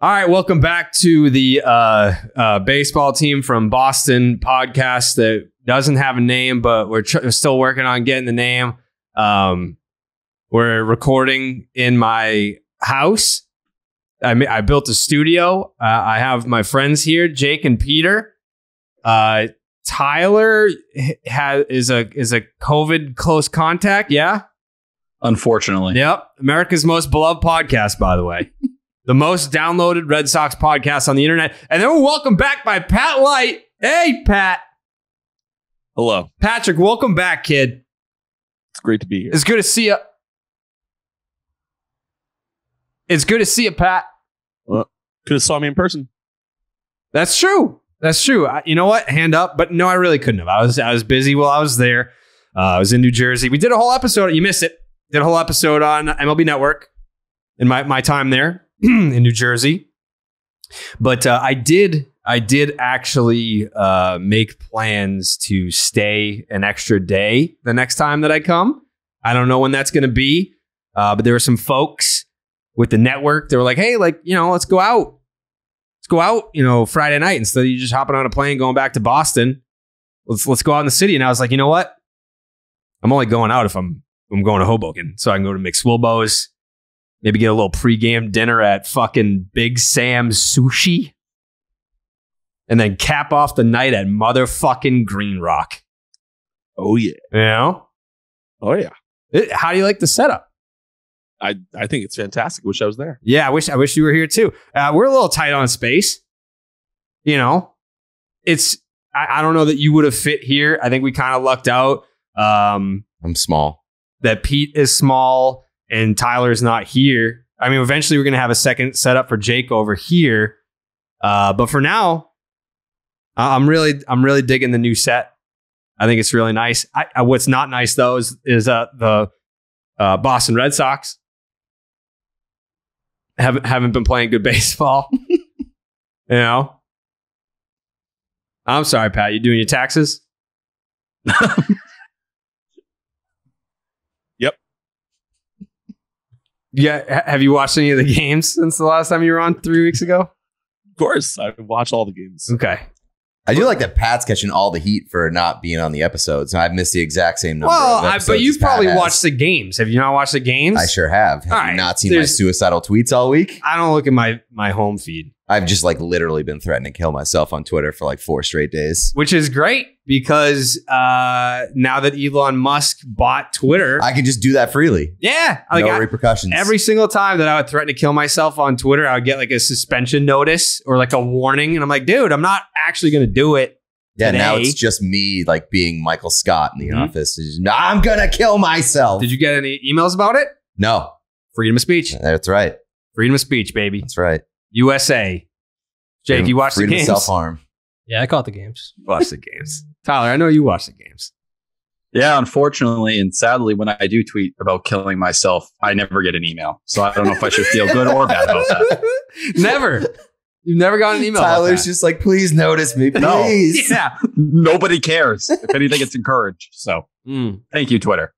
All right, welcome back to the baseball team from Boston podcast that doesn't have a name, but we're still working on getting the name. We're recording in my house. I built a studio. I have my friends here, Jake and Peter. Tyler is a COVID close contact. Yeah, unfortunately. Yep, America's most beloved podcast, by the way. The most downloaded Red Sox podcast on the internet. And then we're welcomed back by Pat Light. Hey, Pat. Hello. Patrick, welcome back, kid. It's great to be here. It's good to see you. It's good to see you, Pat. Well, could have saw me in person. That's true. That's true. You know what? Hand up. But no, I really couldn't have. I was busy while I was there. I was in New Jersey. We did a whole episode. You missed it. Did a whole episode on MLB Network in my time there. In New Jersey, but I did actually make plans to stay an extra day the next time that I come. I don't know when that's going to be, but there were some folks with the network. They were like, "Hey, let's go out. Friday night instead of you just hopping on a plane going back to Boston. Let's go out in the city." And I was like, you know what? I'm only going out if I'm going to Hoboken, so I can go to McSwilbo's. Maybe get a little pregame dinner at fucking Big Sam's Sushi. And then cap off the night at motherfucking Green Rock. Oh, yeah. You know? Oh, yeah. How do you like the setup? I think it's fantastic. Wish I was there. Yeah, I wish you were here too. We're a little tight on space. You know? I don't know that you would have fit here. I think we kind of lucked out. I'm small. That Pete is small. And Tyler's not here. I mean, eventually we're going to have a second setup for Jake over here. But for now, I'm really digging the new set. I think it's really nice. What's not nice though is the Boston Red Sox haven't been playing good baseball. You know, I'm sorry, Pat. You doing your taxes? Yeah, have you watched any of the games since the last time you were on 3 weeks ago? Of course, I watch all the games. Okay. I do like that Pat's catching all the heat for not being on the episodes. I've missed the exact same number of episodes. But you've probably watched the games. Have you not watched the games? I sure have. Have you not seen my suicidal tweets all week? I don't look at my home feed. I've just literally been threatening to kill myself on Twitter for 4 straight days. Which is great because now that Elon Musk bought Twitter, I can just do that freely. Yeah. No repercussions. Every single time that I would threaten to kill myself on Twitter, I would get a suspension notice or a warning. And I'm like, dude, I'm not actually going to do it. Yeah, today. Now it's just me being Michael Scott in the office. I'm going to kill myself. Did you get any emails about it? No. Freedom of speech. That's right. Freedom of speech, baby. That's right. USA. Jake, you watch the games? Self-harm. Yeah, I caught the games. Watch the games. Tyler, I know you watch the games. Yeah, unfortunately and sadly, when I do tweet about killing myself, I never get an email. So I don't know if I should feel good or bad about that. Never. You've never got an email. Tyler's just please notice me, please. No. Yeah. Nobody cares. If anything, it's encouraged. So thank you, Twitter.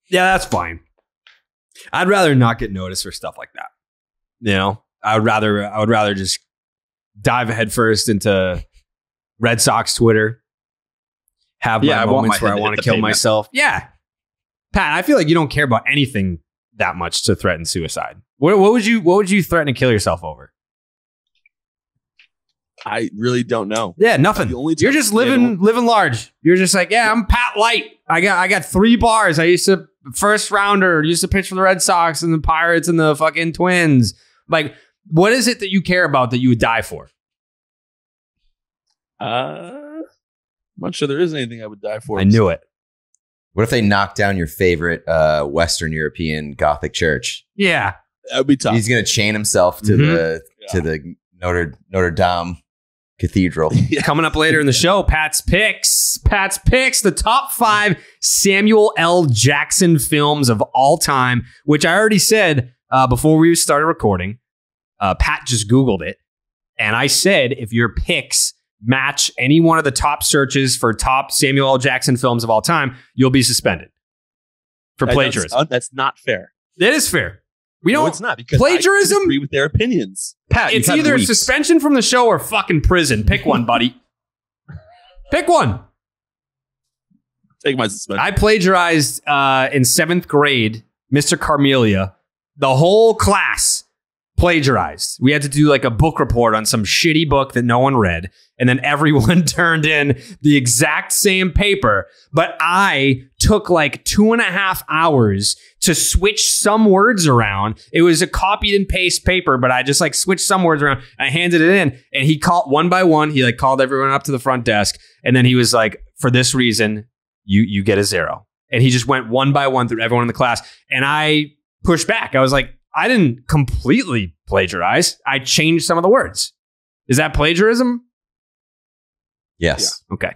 Yeah, that's fine. I'd rather not get noticed for stuff like that. You know, I would rather just dive headfirst into Red Sox Twitter. Have my moments where I want to kill myself. Yeah. Pat, I feel like you don't care about anything that much to threaten suicide. What would you threaten to kill yourself over? I really don't know. Yeah, nothing. You're just living large. You're just I'm Pat Light. I got 3 bars. I used to first rounder, used to pitch for the Red Sox and the Pirates and the fucking Twins. What is it that you care about that you would die for? I'm not sure there is anything I would die for. I knew it. What if they knock down your favorite Western European Gothic church? Yeah. That would be tough. He's going to chain himself to the Notre Dame Cathedral. Yeah. Coming up later in the show, Pat's Picks, the top 5 Samuel L. Jackson films of all time, which I already said before we started recording. Pat just Googled it. And I said, if your picks match any one of the top searches for top Samuel L. Jackson films of all time, you'll be suspended for plagiarism. That's not fair. It is fair. We No, don't. it's not because plagiarism? I agree with their opinions. Pat, It's you've had either weeks. suspension from the show or fucking prison. Pick one, buddy. Pick one. Take my suspension. I plagiarized in 7th grade, Mr. Carmelia. The whole class plagiarized. We had to do like a book report on some shitty book that no one read. And then everyone turned in the exact same paper. But I took like 2.5 hours to switch some words around. It was a copied and paste paper, but I just like switched some words around. I handed it in and he called one by one. He like called everyone up to the front desk. And then he was like, for this reason, you get a 0. And he just went one by one through everyone in the class. And I pushed back. I was like, I didn't completely plagiarize. I changed some of the words. Is that plagiarism? Yes. Okay.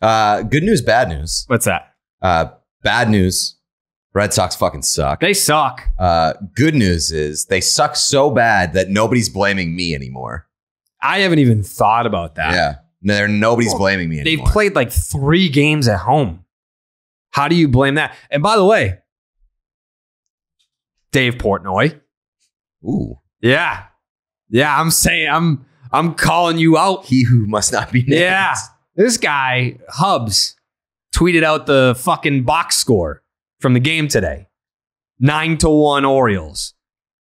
Good news, bad news. What's that? Bad news. Red Sox fucking suck. They suck. Good news is they suck so bad that nobody's blaming me anymore. I haven't even thought about that. Yeah. Nobody's blaming me They've anymore. played like 3 games at home. How do you blame that? And by the way, Dave Portnoy. Ooh. Yeah. Yeah, I'm saying I'm calling you out. He who must not be named. Yeah. This guy, Hubs, tweeted out the fucking box score from the game today. 9-1 Orioles.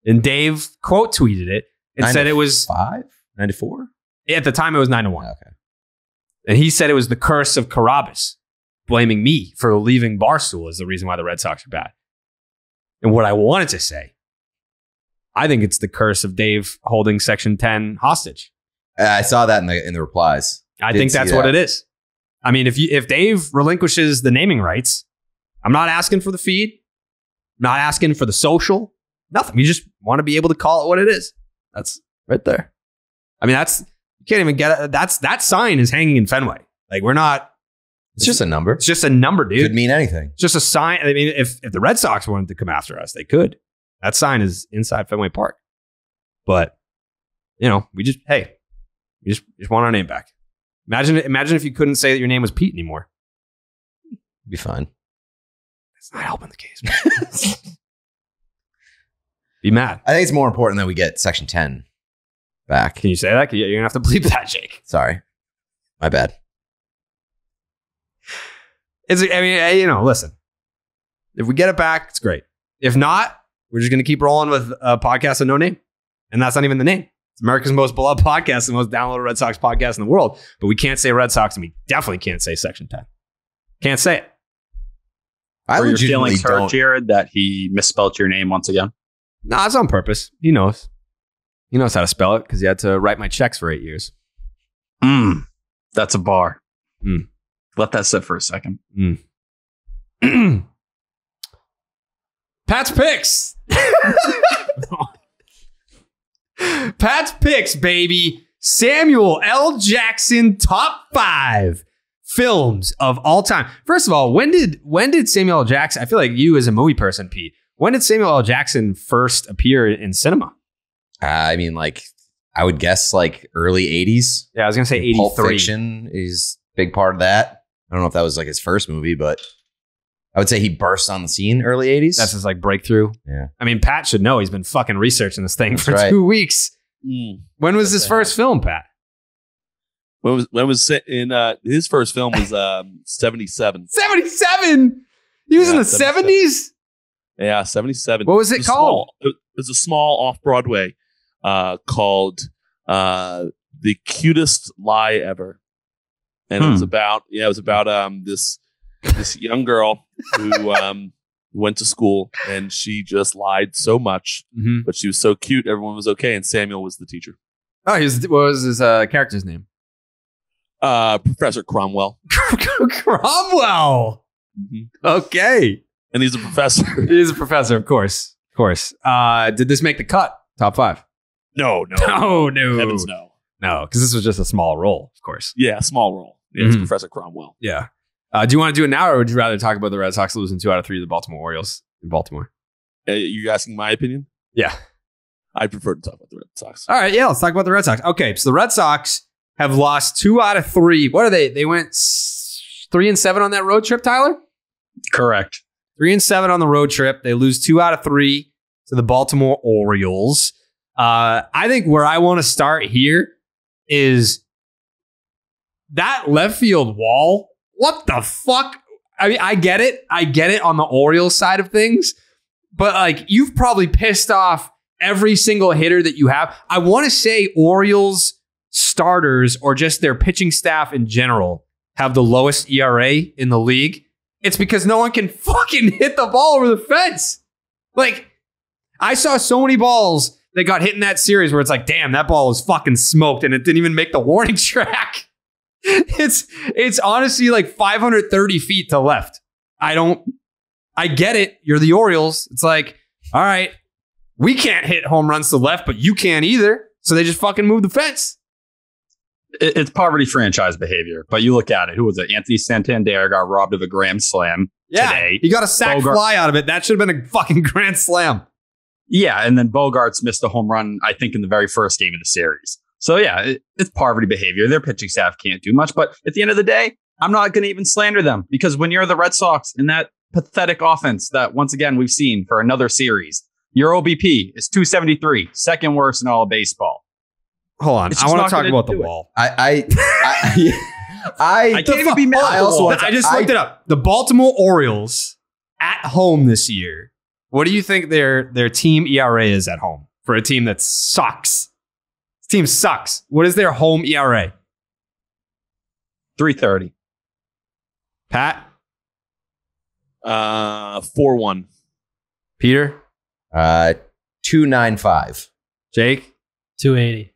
And Dave quote tweeted it and said it was 5? 94? at the time it was 9-1. Okay. And he said it was the curse of Carrabis, blaming me for leaving Barstool as the reason why the Red Sox are bad. And what I wanted to say, I think it's the curse of Dave holding Section 10 hostage. I saw that in the replies. I Didn't think that's see what that. it is. I mean, if Dave relinquishes the naming rights, I'm not asking for the feed, not asking for the social, nothing. We just want to be able to call it what it is. That's right there. I mean, you can't even get it. That sign is hanging in Fenway. Like we're not. It's just a number. It's just a number, dude. Could mean anything. It's just a sign. I mean, if the Red Sox wanted to come after us, they could. That sign is inside Fenway Park. But, we just want our name back. Imagine if you couldn't say that your name was Pete anymore. Be fine. It's not helping the case. Be mad. I think it's more important that we get Section 10 back. Can you say that? You're going to have to bleep that, Jake. Sorry. My bad. Listen. If we get it back, it's great. If not, we're just going to keep rolling with a podcast with no name. And that's not even the name. It's America's most beloved podcast, the most downloaded Red Sox podcast in the world. But we can't say Red Sox, and we definitely can't say Section 10. Can't say it. I Were your legitimately feelings hurt, don't. Jared, that he misspelled your name once again? No, it's on purpose. He knows. He knows how to spell it because he had to write my checks for 8 years. That's a bar. Mm. Let that sit for a second. Pat's picks. Pat's picks, baby. Samuel L. Jackson top 5 films of all time. First of all, when did Samuel L. Jackson? I feel like you as a movie person, Pete. When did Samuel L. Jackson first appear in cinema? I mean, I would guess early 80s. Yeah, I was gonna say 83. Pulp Fiction is a big part of that. I don't know if that was his first movie, but I would say he burst on the scene early 80s. That's his breakthrough. Yeah. I mean, Pat should know. He's been fucking researching this thing for right. 2 weeks. When was his first film, Pat? When was in his first film was 77. 77. He was in the 77. 70s. Yeah, 77. What was it called? It was a small off Broadway called "The Cutest Lie Ever," and it was about this young girl who went to school and she just lied so much, but she was so cute, everyone was okay, and Samuel was the teacher. Oh, what was his character's name? Professor Cromwell. Cromwell. Okay. And he's a professor. He's a professor, of course. Of course. Did this make the cut? Top 5? No. Oh, no. Heavens no. No, because this was just a small role, of course. Yeah, small role. Yeah, it's Professor Cromwell. Yeah. Do you want to do it now, or would you rather talk about the Red Sox losing 2 out of 3 to the Baltimore Orioles in Baltimore? You asking my opinion? Yeah. I prefer to talk about the Red Sox. All right, yeah, let's talk about the Red Sox. Okay, so the Red Sox have lost 2 out of 3. What are they? They went 3-7 on that road trip, Tyler? Correct. 3-7 on the road trip. They lose 2 out of 3 to the Baltimore Orioles. I think where I want to start here is that left field wall. What the fuck? I mean, I get it. I get it on the Orioles side of things, but like you've probably pissed off every single hitter that you have. I want to say Orioles starters or just their pitching staff in general have the lowest ERA in the league. It's because no one can fucking hit the ball over the fence. Like, I saw so many balls that got hit in that series where it's like, damn, that ball was fucking smoked and it didn't even make the warning track. It's honestly like 530 feet to left. I get it. You're the Orioles. It's like, all right, we can't hit home runs to left, but you can't either. So they just fucking move the fence. It's poverty franchise behavior. But you look at it. Who was it? Anthony Santander got robbed of a grand slam today. He got a sac fly out of it. That should have been a fucking grand slam. Yeah, and then Bogarts missed a home run, I think, in the very first game of the series. So yeah, it's poverty behavior. Their pitching staff can't do much. But at the end of the day, I'm not going to even slander them because when you're the Red Sox in that pathetic offense that, once again, we've seen for another series, your OBP is 273, second worst in all of baseball. Hold on. I want to talk about the wall. I can't even be mad at the wall. I just looked it up. The Baltimore Orioles at home this year. What do you think their team ERA is at home for a team that sucks? This team sucks. What is their home ERA? 330. Pat? 4-1. Peter? 295. Jake? 280.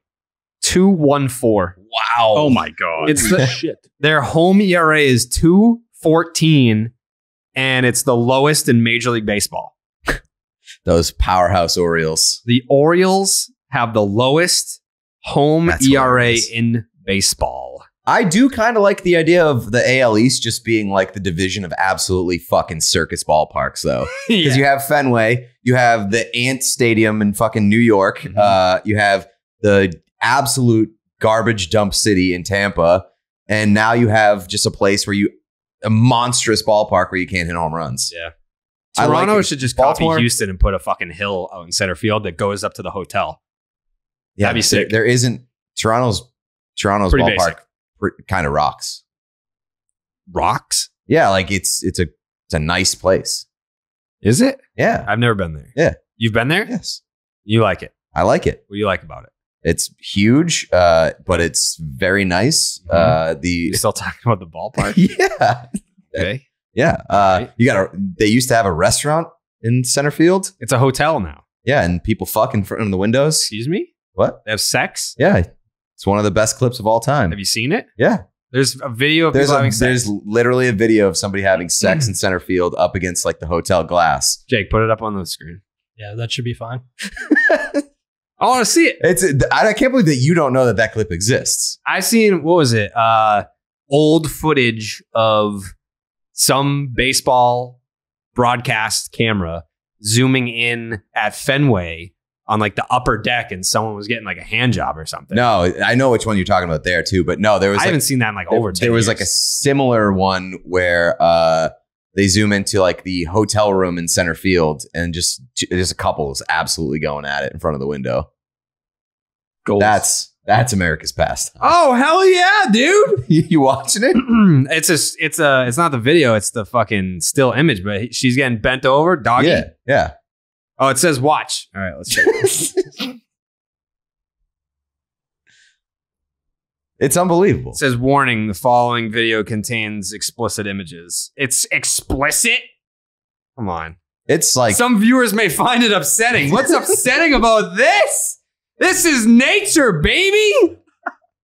214. Wow. Oh my God. It's the shit. Their home ERA is 2.14, and it's the lowest in Major League Baseball. Those powerhouse Orioles. The Orioles have the lowest home ERA in baseball. I do kind of like the idea of the AL East just being like the division of absolutely fucking circus ballparks, though. Because you have Fenway, you have the Ant Stadium in fucking New York, you have the absolute garbage dump city in Tampa, and now you have just a place where a monstrous ballpark where you can't hit home runs. Yeah. Toronto should just copy Houston and put a fucking hill out in center field that goes up to the hotel. Yeah, that'd be sick. There isn't Toronto's pretty ballpark kind of rocks. Rocks? Yeah, like it's a nice place. Is it? Yeah. I've never been there. Yeah. You've been there? Yes. You like it? I like it. What do you like about it? It's huge, but it's very nice. You still talking about the ballpark? Yeah. Okay. Yeah. They used to have a restaurant in center field. It's a hotel now. Yeah, and people fuck in front of the windows. Excuse me? What? They have sex? Yeah. It's one of the best clips of all time. Have you seen it? Yeah. There's a video of people having sex. There's literally a video of somebody having sex in center field up against like the hotel glass. Jake, put it up on the screen. Yeah, that should be fine. I want to see it. I can't believe that you don't know that clip exists. I seen, what was it? Old footage of some baseball broadcast camera zooming in at Fenway on like the upper deck, and someone was getting like a hand job or something. No, I know which one you're talking about there too, but no, there was. I haven't seen that in like over 10 There was years. like a similar one where they zoom into like the hotel room in center field, and just a couple is absolutely going at it in front of the window. Goals. That's America's pastime. Oh hell yeah, dude! You watching it? It's not the video, it's the fucking still image. But she's getting bent over, doggy. Yeah. Oh, it says watch. All right, let's check it. It's unbelievable. It says warning: the following video contains explicit images. It's explicit? Come on. It's like some viewers may find it upsetting. What's upsetting about this? This is nature, baby.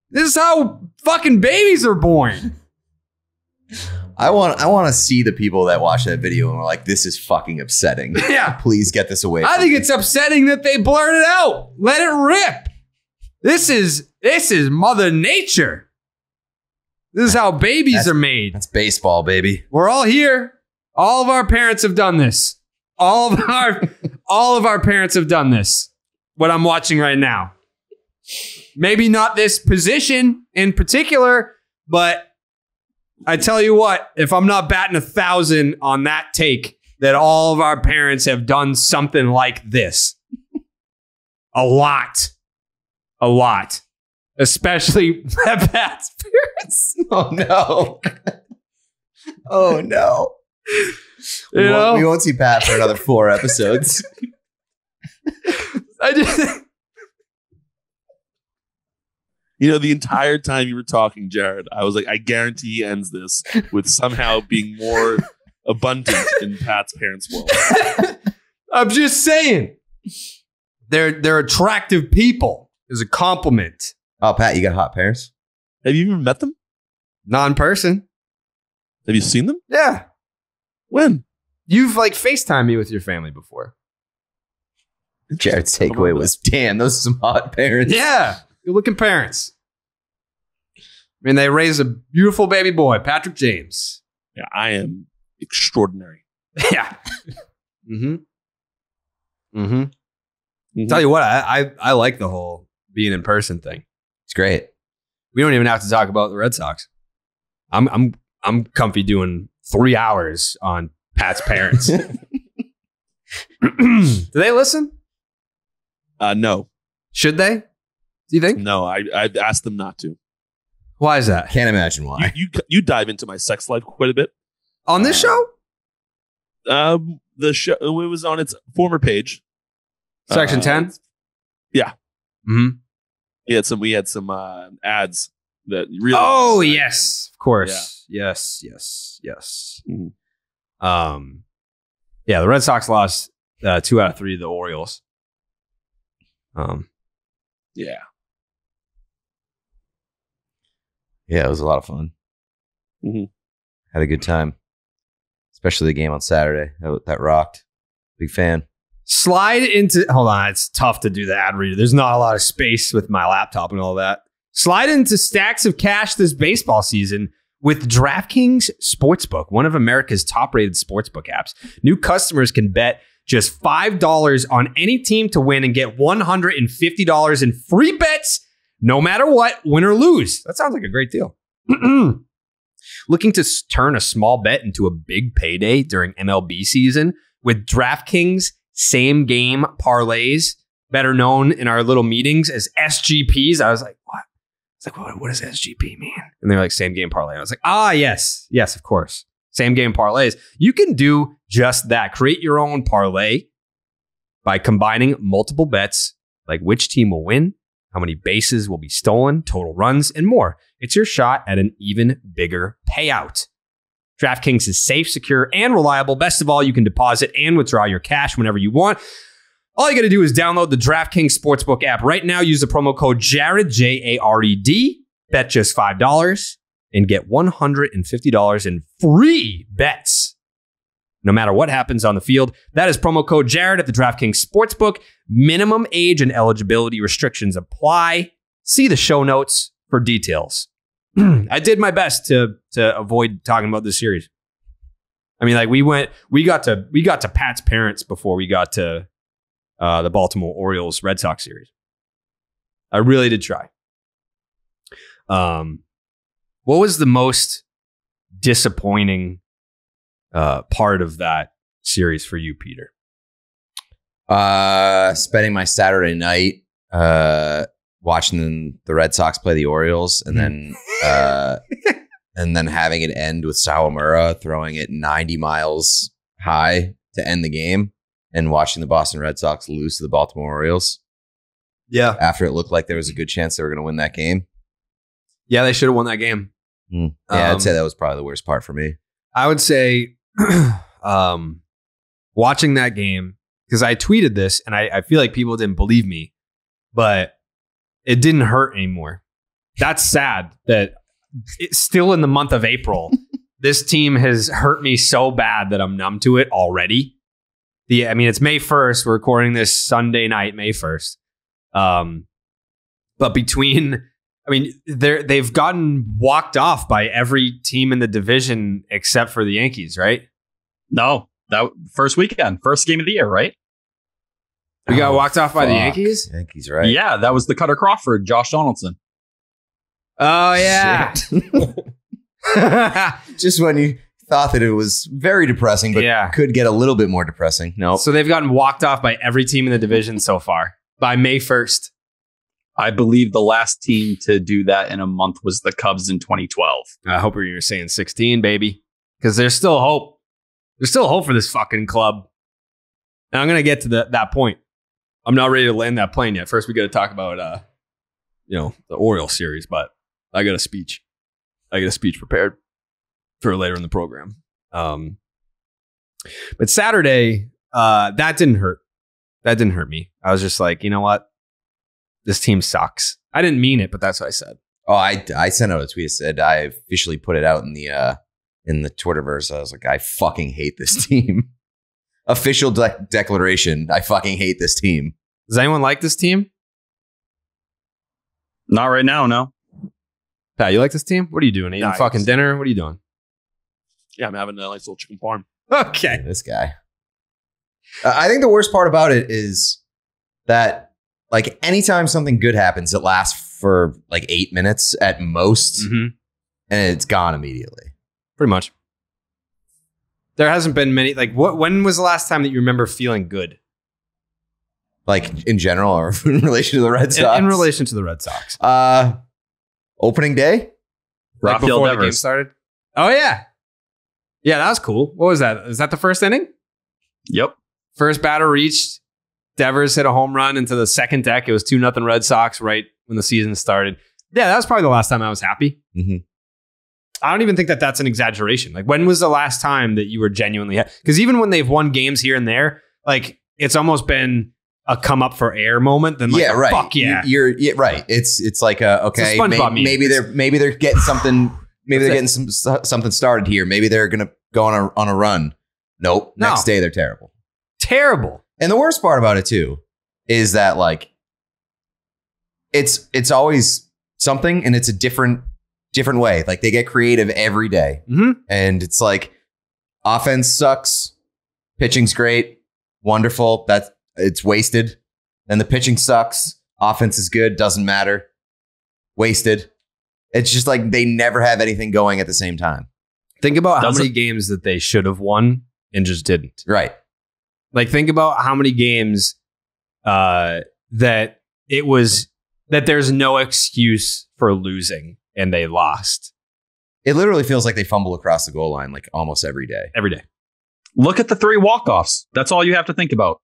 This is how fucking babies are born. I want to see the people that watch that video and are like, this is fucking upsetting. Yeah. Please get this away. I think it's upsetting that they blurred it out. Let it rip. This is Mother Nature. This is how babies are made. That's baseball, baby. We're all here. All of our parents have done this. All of our parents have done this. What I'm watching right now. Maybe not this position in particular, but I tell you what, if I'm not batting 1,000 on that take, that all of our parents have done something like this. A lot. Especially Pat's parents. Oh no. Oh no. We won't see Pat for another 4 episodes. The entire time you were talking, Jared, I was like, I guarantee he ends this with somehow being more abundant in Pat's parents' world. I'm just saying. They're attractive people. Is a compliment. Oh, Pat, you got hot parents? Have you even met them? Not in person. Have you seen them? Yeah. When? You've FaceTimed me with your family before. Jared's takeaway was, damn, those are some hot parents. Yeah. Good looking parents. I mean, they raised a beautiful baby boy, Patrick James. Yeah, I am extraordinary. Yeah. Tell you what, I like the whole being in person thing. It's great. We don't even have to talk about the Red Sox. I'm comfy doing 3 hours on Pat's parents. Do they listen? No. Should they? Do you think? No, I'd asked them not to. Why is that? Can't imagine why. You dive into my sex life quite a bit. On this show? The show, it was on its former page. Section 10? Yeah. Mm-hmm. We had some ads that really. Oh, yes. Of course. Yeah. Yes. Mm-hmm. Yeah, the Red Sox lost 2 out of 3 to the Orioles. Yeah. Yeah, it was a lot of fun. Mm-hmm. Had a good time. Especially the game on Saturday. That rocked. Big fan. Slide into... Hold on. It's tough to do the ad reader. There's not a lot of space with my laptop and all that. Slide into stacks of cash this baseball season with DraftKings Sportsbook, one of America's top-rated sportsbook apps. New customers can bet just $5 on any team to win and get $150 in free bets, no matter what, win or lose. That sounds like a great deal. Looking to turn a small bet into a big payday during MLB season with DraftKings same-game parlays, better known in our little meetings as SGPs. I was like, what? It's like, what does SGP mean? And they're like, same-game parlay. I was like, yes, of course. Same-game parlays. You can do just that. Create your own parlay by combining multiple bets, like which team will win, how many bases will be stolen, total runs, and more. It's your shot at an even bigger payout. DraftKings is safe, secure, and reliable. Best of all, you can deposit and withdraw your cash whenever you want. All you got to do is download the DraftKings Sportsbook app right now. Use the promo code Jared, Jared. Bet just $5 and get $150 in free bets. No matter what happens on the field, that is promo code Jared at the DraftKings Sportsbook. Minimum age and eligibility restrictions apply. See the show notes for details. I did my best to avoid talking about this series. I mean, we got to Pat's parents before we got to the Baltimore Orioles Red Sox series. I really did try. What was the most disappointing part of that series for you, Peter? Spending my Saturday night watching the Red Sox play the Orioles, and then having it end with Sawamura throwing it 90 miles high to end the game, and watching the Boston Red Sox lose to the Baltimore Orioles. Yeah, after it looked like there was a good chance they were going to win that game. Yeah, they should have won that game. Yeah, I'd say that was probably the worst part for me. I would say watching that game, because I tweeted this and I feel like people didn't believe me, but it didn't hurt anymore. That's sad that it's still in the month of April. This team has hurt me so bad that I'm numb to it already. It's May 1st. We're recording this Sunday night, May 1st. But they've gotten walked off by every team in the division except for the Yankees, right? No, that first weekend, first game of the year, right? We got walked off by the Yankees? Yankees, right? Yeah, that was the Cutter Crawford, Josh Donaldson. Oh, yeah. Just when you thought that it was very depressing, but could get a little bit more depressing. No. So they've gotten walked off by every team in the division so far by May 1st. I believe the last team to do that in a month was the Cubs in 2012. I hope you're saying 16, baby, because there's still hope. There's still hope for this fucking club. And I'm going to get to that point. I'm not ready to land that plane yet. First, we got to talk about, the Orioles series, but I got a speech. Prepared for later in the program. But Saturday, that didn't hurt. That didn't hurt me. I was just like, you know what? This team sucks. I didn't mean it, but that's what I said. Oh, I sent out a tweet. I said I officially put it out in the Twitterverse. I was like, I fucking hate this team. Official declaration. I fucking hate this team. Does anyone like this team? Not right now, no. Pat, you like this team? What are you doing? Eating fucking dinner? What are you doing? Yeah, I'm having a nice little chicken parm. Okay. This guy. I think the worst part about it is that, like, anytime something good happens, it lasts for like 8 minutes at most, and it's gone immediately. Pretty much. There hasn't been many. Like, when was the last time that you remember feeling good? Like, in general, or in relation to the Red Sox? In relation to the Red Sox. Opening day? Like before the game started? Oh, yeah. Yeah, that was cool. What was that? Is that the first inning? Yep. First batter reached. Devers hit a home run into the second deck. It was 2-0 Red Sox right when the season started. Yeah, that was probably the last time I was happy. Mm-hmm. I don't even think that that's an exaggeration. Like, when was the last time that you were genuinely happy? Because even when they've won games here and there, like, it's almost been a come up for air moment. Then, like, yeah, right. Fuck yeah, you're right. It's like okay, maybe they're getting something. Maybe they're getting something started here. Maybe they're gonna go on a run. Nope. No. Next day they're terrible. Terrible. And the worst part about it too is that, like, it's always something, and it's a different way. Like, they get creative every day. And it's like, offense sucks, pitching's great, wonderful. It's wasted. And the pitching sucks, offense is good, doesn't matter, wasted. It's just like they never have anything going at the same time. Think about how many games that they should have won and just didn't. Right. Like, think about how many games that there's no excuse for losing and they lost. It literally feels like they fumble across the goal line like almost every day. Every day. Look at the 3 walk-offs. That's all you have to think about.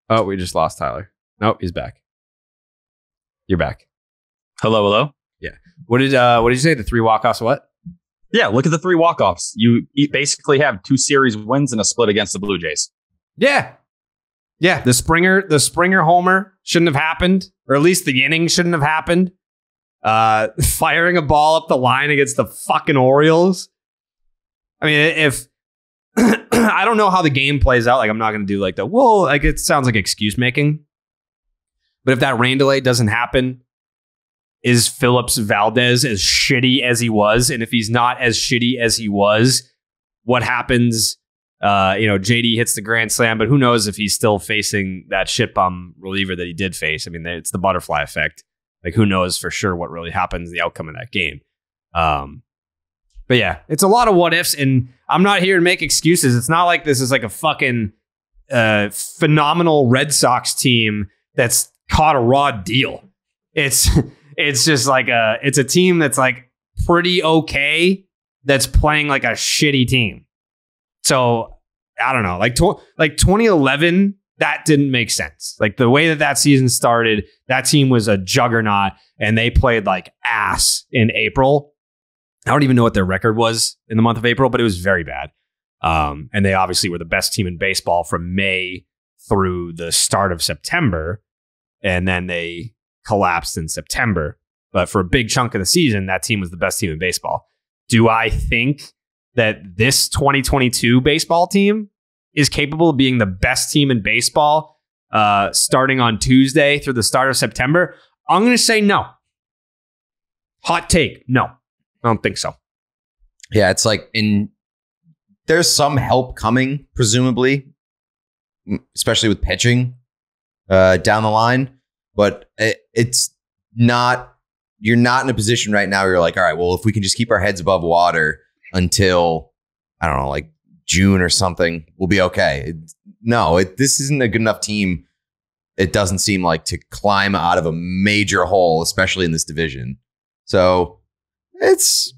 Oh, we just lost Tyler. Nope, he's back. You're back. Hello. Yeah. What did you say? The 3 walk-offs? What? Yeah, look at the 3 walk-offs. You basically have 2 series wins and a split against the Blue Jays. Yeah. Yeah. The Springer homer shouldn't have happened, or at least the inning shouldn't have happened. Firing a ball up the line against the fucking Orioles. I mean, if I don't know how the game plays out, like, I'm not going to do like it sounds like excuse making. But if that rain delay doesn't happen, is Phillips Valdez as shitty as he was? And if he's not as shitty as he was, what happens? JD hits the grand slam, but who knows if he's still facing that shit bum reliever that he did face. I mean, it's the butterfly effect. Like, who knows for sure what really happens, the outcome of that game. But yeah, it's a lot of what ifs, and I'm not here to make excuses. It's not like this is like a fucking phenomenal Red Sox team that's caught a raw deal. It's just like it's a team that's like pretty okay that's playing like a shitty team. So I don't know, like 2011, that didn't make sense. Like, the way that season started, that team was a juggernaut and they played like ass in April. I don't even know what their record was in the month of April, but it was very bad. And they obviously were the best team in baseball from May through the start of September. And then they collapsed in September. But for a big chunk of the season, that team was the best team in baseball. Do I think that this 2022 baseball team is capable of being the best team in baseball starting on Tuesday through the start of September? I'm going to say no. Hot take, no. I don't think so. Yeah, it's like there's some help coming, presumably, especially with pitching down the line, but it's not you're not in a position right now where you're like, all right, well, if we can just keep our heads above water until, I don't know, like June or something, we'll be okay. This isn't a good enough team. It doesn't seem like to climb out of a major hole, especially in this division. So it's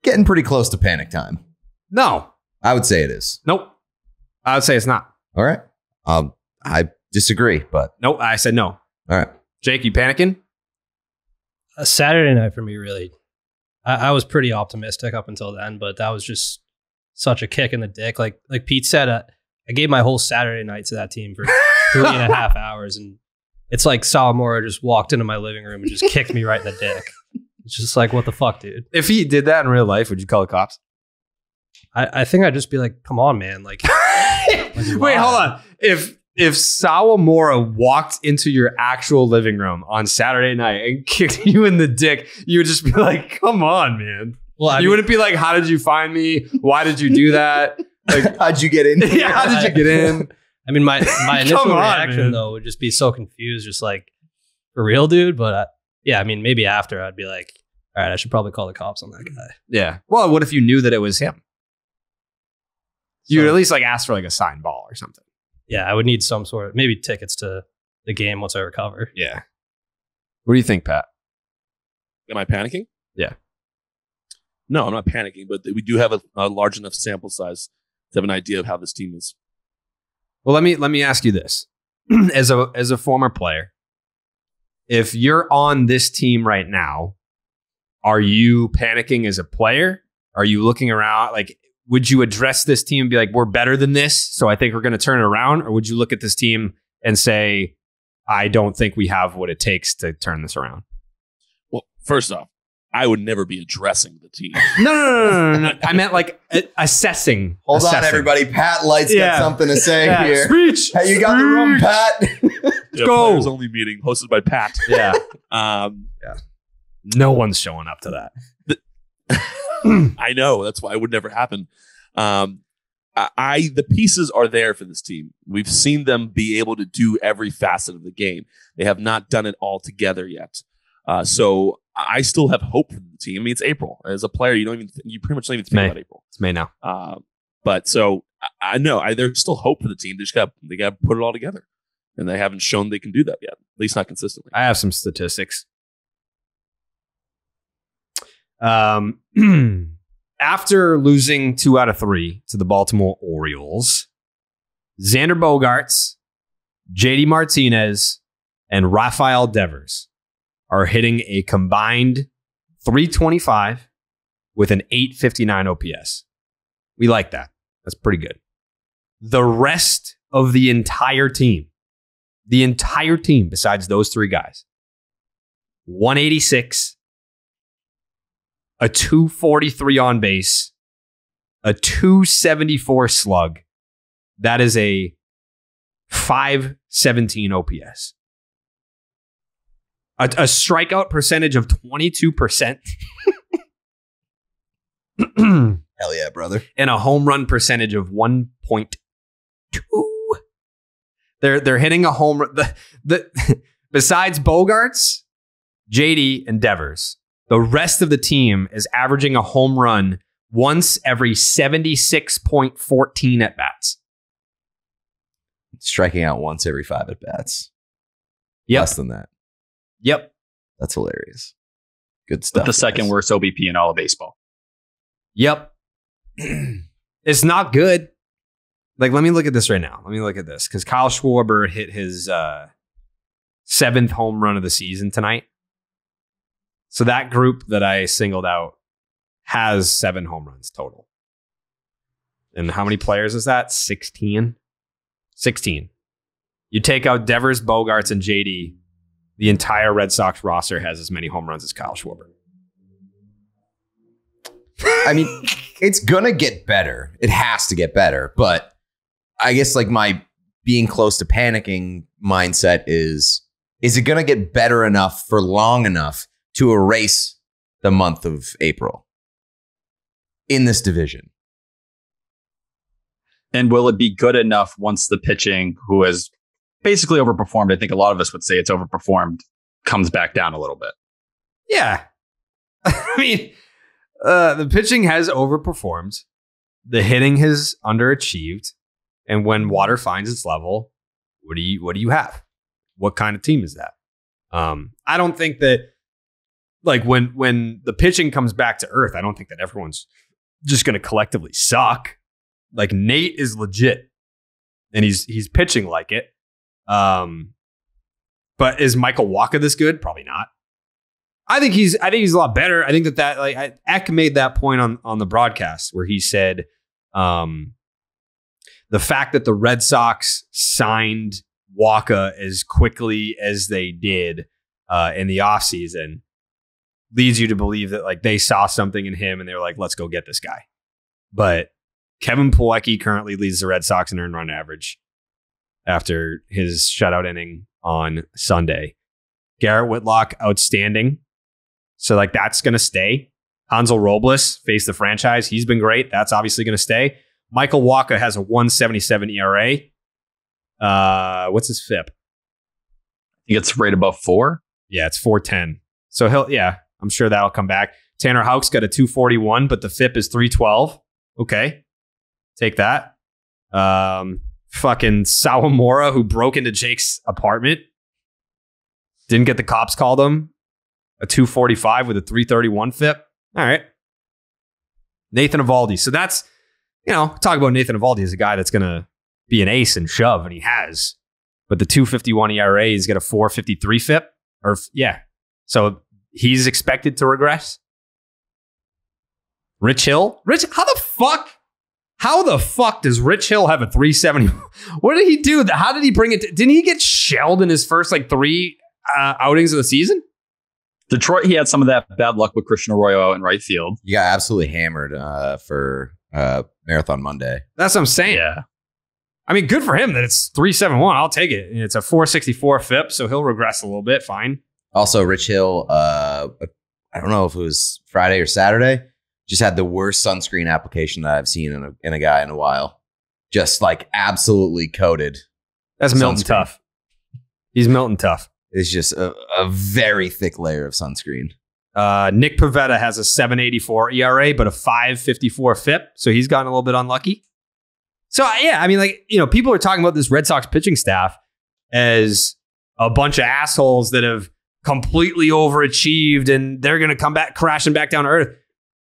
getting pretty close to panic time. No. I would say it is. Nope. I would say it's not. All right. I disagree, but. Nope. I said no. All right. Jake, you panicking? A Saturday night for me, really. I was pretty optimistic up until then, but that was just such a kick in the dick. Like Pete said, I gave my whole Saturday night to that team for 3.5 hours, and it's like Sawamura just walked into my living room and just kicked me right in the dick. It's just like, what the fuck, dude? If he did that in real life, would you call the cops? I think I'd just be like, come on, man. Like, wait, hold on. If Sawamura walked into your actual living room on Saturday night and kicked you in the dick, you would just be like, come on, man. Well, you wouldn't be like, how did you find me? Why did you do that? Like, how'd you get in? Yeah, how did you get in? I mean, my initial reaction, though, would just be so confused, just like, for real, dude? But yeah, I mean, maybe after I'd be like, all right, I should probably call the cops on that guy. Yeah. Well, what if you knew that it was him? You would at least like ask for like a signed ball or something. Yeah, I would need some sort of, maybe tickets to the game once I recover. Yeah. What do you think, Pat? Am I panicking? Yeah. No, I'm not panicking, but we do have a large enough sample size to have an idea of how this team is. Well, let me ask you this. As a former player, if you're on this team right now, are you panicking as a player? Are you looking around? Like, would you address this team and be like, we're better than this, so I think we're going to turn it around? Or would you look at this team and say, I don't think we have what it takes to turn this around? Well, first off, I would never be addressing the team. No. I meant like assessing. Hold on, everybody. Pat Light's got something to say here. Speech. Hey, you got the room, Pat. Let's go. Players only meeting hosted by Pat. Yeah. No one's showing up to that. I know. That's why it would never happen. The pieces are there for this team. We've seen them be able to do every facet of the game. They have not done it all together yet. So I still have hope for the team. I mean, it's April. As a player, you pretty much don't even think about April. It's May now. But so I know there's still hope for the team. They got to put it all together, and they haven't shown they can do that yet. At least not consistently. I have some statistics. After losing 2 out of 3 to the Baltimore Orioles, Xander Bogaerts, JD Martinez, and Rafael Devers are hitting a combined .325 with an .859 OPS. We like that. That's pretty good. The rest of the entire team besides those 3 guys, 186, a 243 on base, a 274 slug. That is a 517 OPS. A strikeout percentage of 22%. Hell yeah, brother. And a home run percentage of 1.2. They're hitting a home run. Besides Bogaerts, JD, and Devers, the rest of the team is averaging a home run once every 76.14 at bats. Striking out once every 5 at bats. Yep. Less than that. Yep. That's hilarious. Good stuff. The second worst OBP in all of baseball. Yep. It's not good. Like, let me look at this right now. Let me look at this. Because Kyle Schwarber hit his 7th home run of the season tonight. So that group that I singled out has 7 home runs total. And how many players is that? 16? 16. You take out Devers, Bogaerts, and JD, the entire Red Sox roster has as many home runs as Kyle Schwarber. I mean, it's going to get better. It has to get better. But I guess like my being close to panicking mindset is it going to get better enough for long enough to erase the month of April in this division? And will it be good enough once the pitching, who has basically overperformed, I think a lot of us would say it's overperformed, comes back down a little bit? Yeah. I mean, the pitching has overperformed. The hitting has underachieved. And when water finds its level, what do you have? What kind of team is that? I don't think that, like, when the pitching comes back to earth, I don't think that everyone's just going to collectively suck. Like, Nate is legit, and he's pitching like it. But is Michael Wacha this good? Probably not. I think he's a lot better. I think that like Eck made that point on the broadcast where he said the fact that the Red Sox signed Wacha as quickly as they did in the offseason leads you to believe that, like, they saw something in him and they were like, let's go get this guy. But Kevin Plawecki currently leads the Red Sox in earned run average after his shutout inning on Sunday. Garrett Whitlock, outstanding. So, like, that's going to stay. Hansel Robles faced the franchise. He's been great. That's obviously going to stay. Michael Wacha has a 1.77 ERA. What's his FIP? I think it's right above 4. Yeah, it's 4.10. So I'm sure that'll come back. Tanner Houck's got a 2.41, but the FIP is 3.12. Okay. Take that. Fucking Sawamura, who broke into Jake's apartment. Didn't get the cops called him. A 2.45 with a 3.31 FIP. All right. Nathan Eovaldi. So that's, talk about Nathan Eovaldi as a guy that's going to be an ace and shove, and he has. But the 2.51 ERA, he's got a 4.53 FIP. So he's expected to regress. Rich Hill? How the fuck does Rich Hill have a 3.70? What did he do? How did he bring it? Didn't he get shelled in his first, 3 outings of the season? Detroit, he had some of that bad luck with Christian Arroyo out in right field. He got absolutely hammered for Marathon Monday. That's what I'm saying. Yeah. I mean, good for him that it's 3.71. I'll take it. It's a 4.64 FIP, so he'll regress a little bit. Fine. Also, Rich Hill, I don't know if it was Friday or Saturday, just had the worst sunscreen application that I've seen in a guy in a while. Just absolutely coated. That's Milton Tough. He's Milton Tough. It's just a very thick layer of sunscreen. Nick Pivetta has a 7.84 ERA, but a 5.54 FIP. So he's gotten a little bit unlucky. So, yeah, I mean, people are talking about this Red Sox pitching staff as a bunch of assholes that have completely overachieved and they're going to come back crashing back down to earth.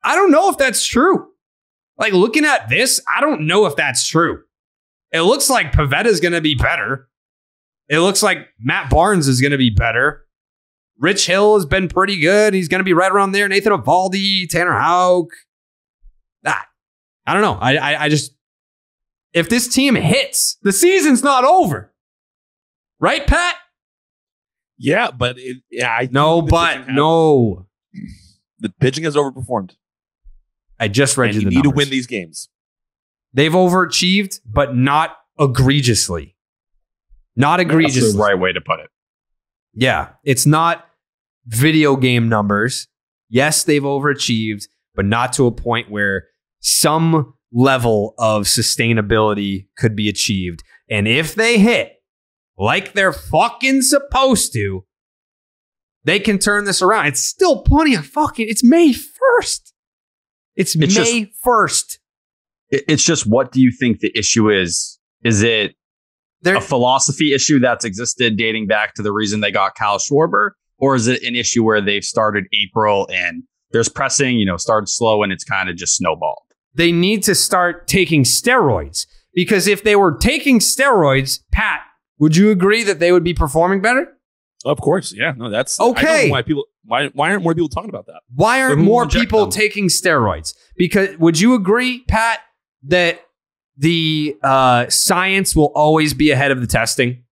I don't know if that's true. Looking at this, I don't know if that's true. It looks like Pivetta's going to be better. It looks like Matt Barnes is going to be better. Rich Hill has been pretty good. He's going to be right around there. Nathan Eovaldi, Tanner Houck. I don't know. I just, if this team hits, the season's not over. Right, Pat? Yeah, but no. The pitching has overperformed. I just read and you the need numbers. to win these games. They've overachieved, but not egregiously. Not egregiously. That's the right way to put it. Yeah, it's not video game numbers. Yes, they've overachieved, but not to a point where some level of sustainability could be achieved. And if they hit like they're fucking supposed to, they can turn this around. It's still plenty of it's May 1st. It's May 1st. It's just, what do you think the issue is? Is it a philosophy issue that's existed dating back to the reason they got Kyle Schwarber? Or is it an issue where they've started April and there's pressing, started slow and it's kind of just snowballed? They need to start taking steroids, because if they were taking steroids, Pat, would you agree that they would be performing better? Of course. Yeah. No, that's okay. I don't know why aren't more people talking about that? Why aren't more people taking steroids? Because would you agree, Pat, that the science will always be ahead of the testing?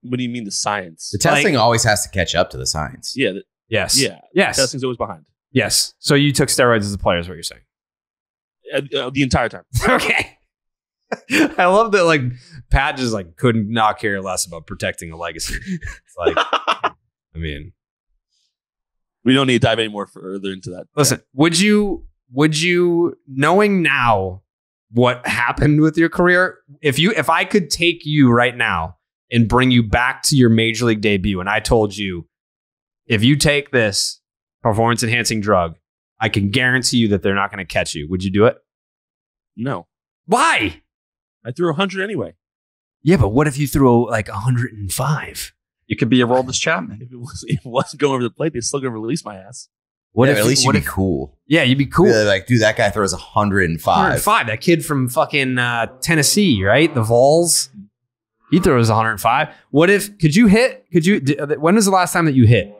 What do you mean the science? The testing always has to catch up to the science. Yeah. Yes. Yeah. Yes. Testing's always behind. Yes. So you took steroids as a player is what you're saying. The entire time. Okay. I love that, Pat just could not care less about protecting a legacy. It's I mean, we don't need to dive any more further into that. Listen, would you, knowing now what happened with your career, if I could take you right now and bring you back to your major league debut, and I told you, if you take this performance enhancing drug, I can guarantee you that they're not going to catch you. Would you do it? No. Why? I threw 100 anyway. Yeah, but what if you throw like 105? You could be a Roldis Chapman. If it wasn't going over the plate, they're still going to release my ass. What Yeah, if at least you'd be cool. Yeah, you'd be cool. Really, like, dude, that guy throws 105. 105. That kid from fucking Tennessee, right? The Vols. He throws 105. What if? Could you hit? When was the last time that you hit?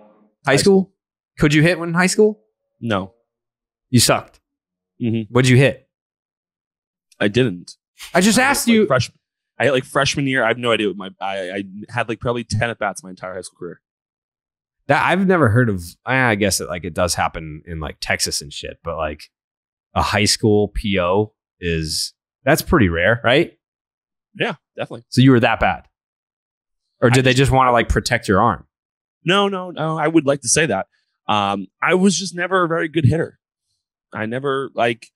High school? Could you hit when in high school? No. You sucked. Mm-hmm. What'd you hit? I didn't. I just asked you. I hit like freshman year. I have no idea what I had like probably 10 at bats my entire high school career. That I've never heard of. I guess it does happen in like Texas and shit, but like a high school PO that's pretty rare, right? Yeah, definitely. So you were that bad, or did they just want to like protect your arm? No. I would like to say that. I was just never a very good hitter. I never like.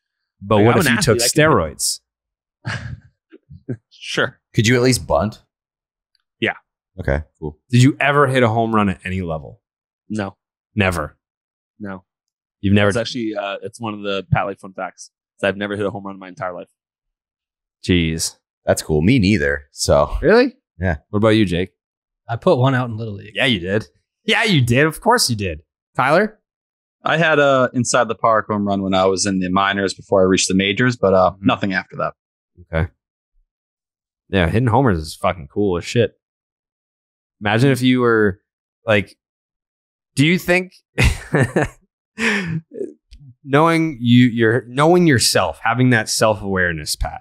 But what if you took steroids? Sure. Could you at least bunt? Yeah. Okay, cool. Did you ever hit a home run at any level? No. Never. No. You've never. It's actually it's one of the Pat Life fun facts. I've never hit a home run in my entire life. Jeez. That's cool. Me neither. So Really? Yeah. What about you, Jake? I put one out in Little League. Yeah, you did. Yeah, you did. Of course you did. Tyler? I had a inside the park home run when I was in the minors before I reached the majors, but nothing after that. Okay. Yeah, hitting homers is fucking cool as shit. Imagine if you were like, do you think knowing yourself, having that self-awareness, Pat,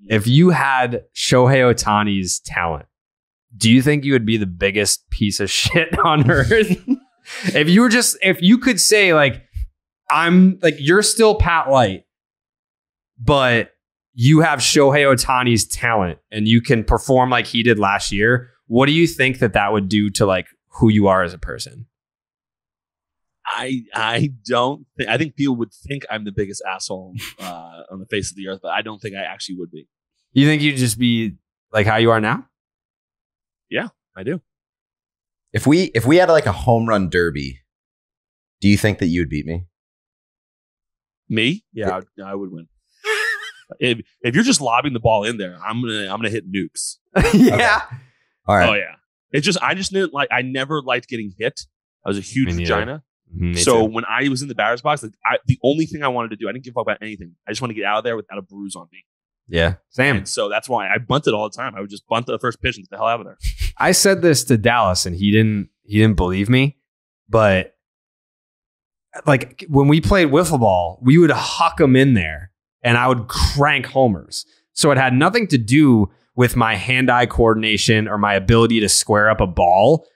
if you had Shohei Ohtani's talent, do you think you would be the biggest piece of shit on earth? If you could say like, I'm like, you're still Pat Light, but you have Shohei Ohtani's talent and you can perform like he did last year, what do you think that would do to like who you are as a person? I don't think. I think people would think I'm the biggest asshole on the face of the earth, but I don't think I actually would be. You think you'd just be like how you are now? Yeah, I do. if we had like a home run derby, do you think that you would beat me? Me? Yeah, I would win. If you're just lobbing the ball in there, I'm gonna hit nukes. Yeah. Okay. All right. Oh yeah. I just didn't like. I never liked getting hit. I was a huge vagina. Me So too. when I was in the batter's box, like the only thing I wanted to do, I didn't give a fuck about anything. I just want to get out of there without a bruise on me. Yeah, same. And so that's why I bunted all the time. I would just bunt the first pitch and get the hell out of there. I said this to Dallas and he didn't believe me, but like when we played wiffle ball, we would huck them in there and I would crank homers. So it had nothing to do with my hand-eye coordination or my ability to square up a ball.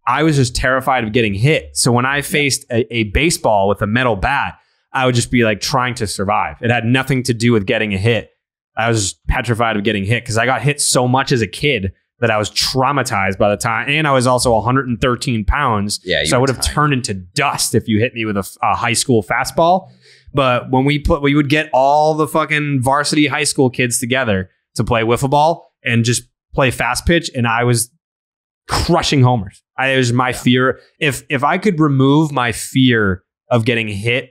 I was just terrified of getting hit. So when I faced a baseball with a metal bat, I would just be like trying to survive. It had nothing to do with getting a hit. I was just petrified of getting hit because I got hit so much as a kid that I was traumatized by the time. And I was also 113 pounds. Yeah, so I would have turned into dust if you hit me with a high school fastball. But when we would get all the fucking varsity high school kids together to play wiffle ball and just play fast pitch. And I was crushing homers. It was my fear. If I could remove my fear of getting hit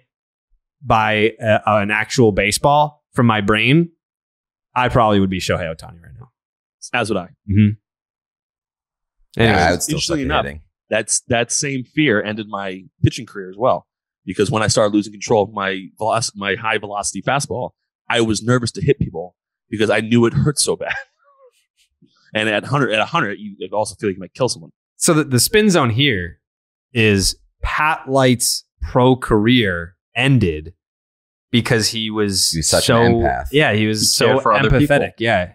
by an actual baseball from my brain, I probably would be Shohei Ohtani right now. As would I. Mm-hmm. Yeah, I would still Interestingly suck at enough, hitting. that same fear ended my pitching career as well. Because when I started losing control of my high velocity fastball, I was nervous to hit people because I knew it hurt so bad. And at 100, you also feel like you might kill someone. So the spin zone here is Pat Light's pro career ended because he was such so an empath. Yeah, he was so cared for other empathetic. people. Yeah,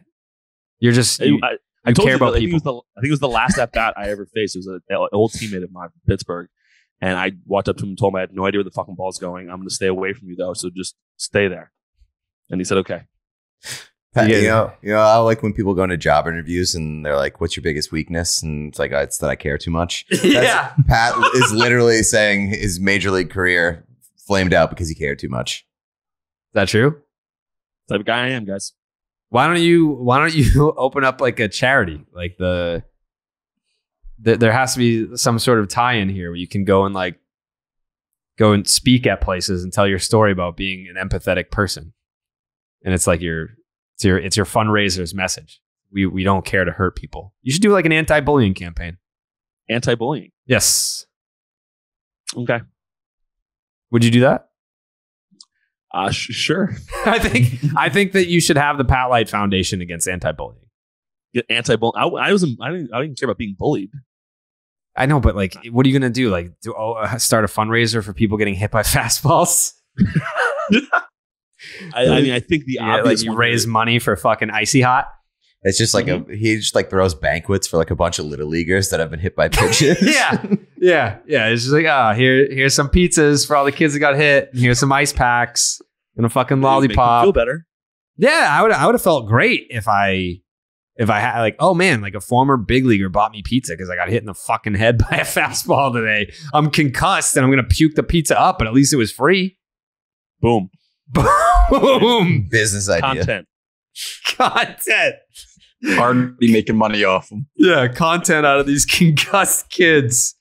you're just I told care you, about I think people. I think it was the last at bat I ever faced. It was an old teammate of mine from Pittsburgh, and I walked up to him and told him I had no idea where the fucking ball's going. I'm going to stay away from you though, so just stay there. And he said, "Okay." Pat, you know, I like when people go into job interviews and they're like, "What's your biggest weakness?" And it's like, "It's that I care too much." Yeah, Pat is literally saying his major league career flamed out because he cared too much. Is that true? Type of guy I am, guys. Why don't you open up like a charity, like the there has to be some sort of tie-in here where you can go and speak at places and tell your story about being an empathetic person. And it's like it's your fundraiser's message. We don't care to hurt people. You should do like an anti-bullying campaign. Anti-bullying. Yes. Okay. Would you do that? Sure. I think that you should have the Pat Light Foundation against anti-bullying. Anti-bullying. I didn't care about being bullied. I know, but like, what are you gonna do? Like, start a fundraiser for people getting hit by fastballs? I mean, I think the obvious like you raise money for fucking Icy Hot. It's just like he just like throws banquets for like a bunch of little leaguers that have been hit by pitches. yeah. It's just like, here's some pizzas for all the kids that got hit. And here's some ice packs and a fucking lollipop. Feel better. Yeah, I would have felt great if I had like, oh man, like a former big leaguer bought me pizza because I got hit in the fucking head by a fastball today. I'm concussed and I'm gonna puke the pizza up, but at least it was free. Boom. Boom. Business idea. Content. Already making money off them. Yeah, content out of these concussed kids.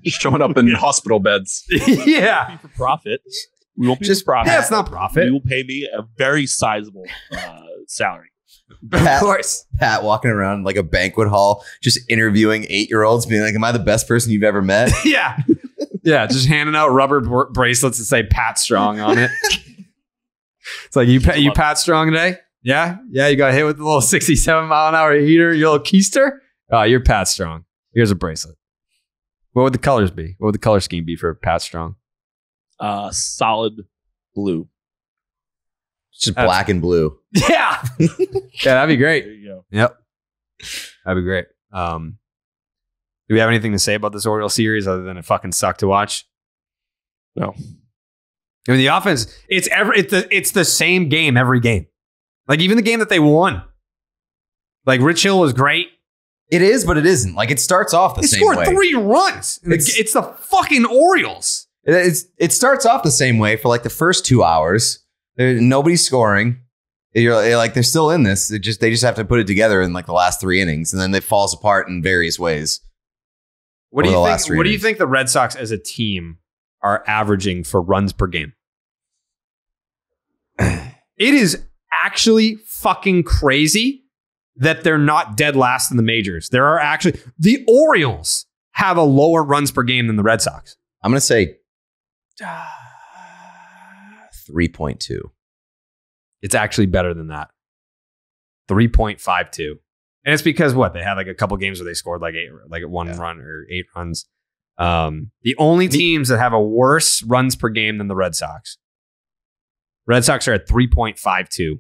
Showing up in hospital beds. Yeah. For profit. We won't be Just for profit. Yeah, it's not profit. You will pay me a very sizable salary. Of course. Pat walking around like a banquet hall, just interviewing 8-year-olds, being like, am I the best person you've ever met? Yeah. Yeah, just handing out rubber bracelets that say Pat Strong on it. It's like, you Pat Strong today? Yeah? Yeah, you got hit with a little 67-mile-an-hour heater, your little keister? Oh, you're Pat Strong. Here's a bracelet. What would the colors be? What would the color scheme be for Pat Strong? Solid blue. Just black and blue. Yeah. Yeah, that'd be great. There you go. Yep. That'd be great. Do we have anything to say about this Orioles series other than it fucking sucked to watch? No. I mean, the offense, it's the same game every game. Like, even the game that they won. Like, Rich Hill was great. It is, but it isn't. Like, it starts off the same way. They scored 3 runs. It's the fucking Orioles. It starts off the same way for like the first 2 hours. Nobody's scoring. You're like, they're still in this. They just have to put it together in like the last 3 innings, and then it falls apart in various ways. What do you think the Red Sox as a team are averaging for runs per game? It is actually fucking crazy that they're not dead last in the majors. The Orioles have a lower runs per game than the Red Sox. I'm going to say 3.2. It's actually better than that. 3.52. And it's because they had like a couple games where they scored like 1 run or 8 runs. The only teams that have a worse runs per game than the Red Sox. Red Sox are at 3.52.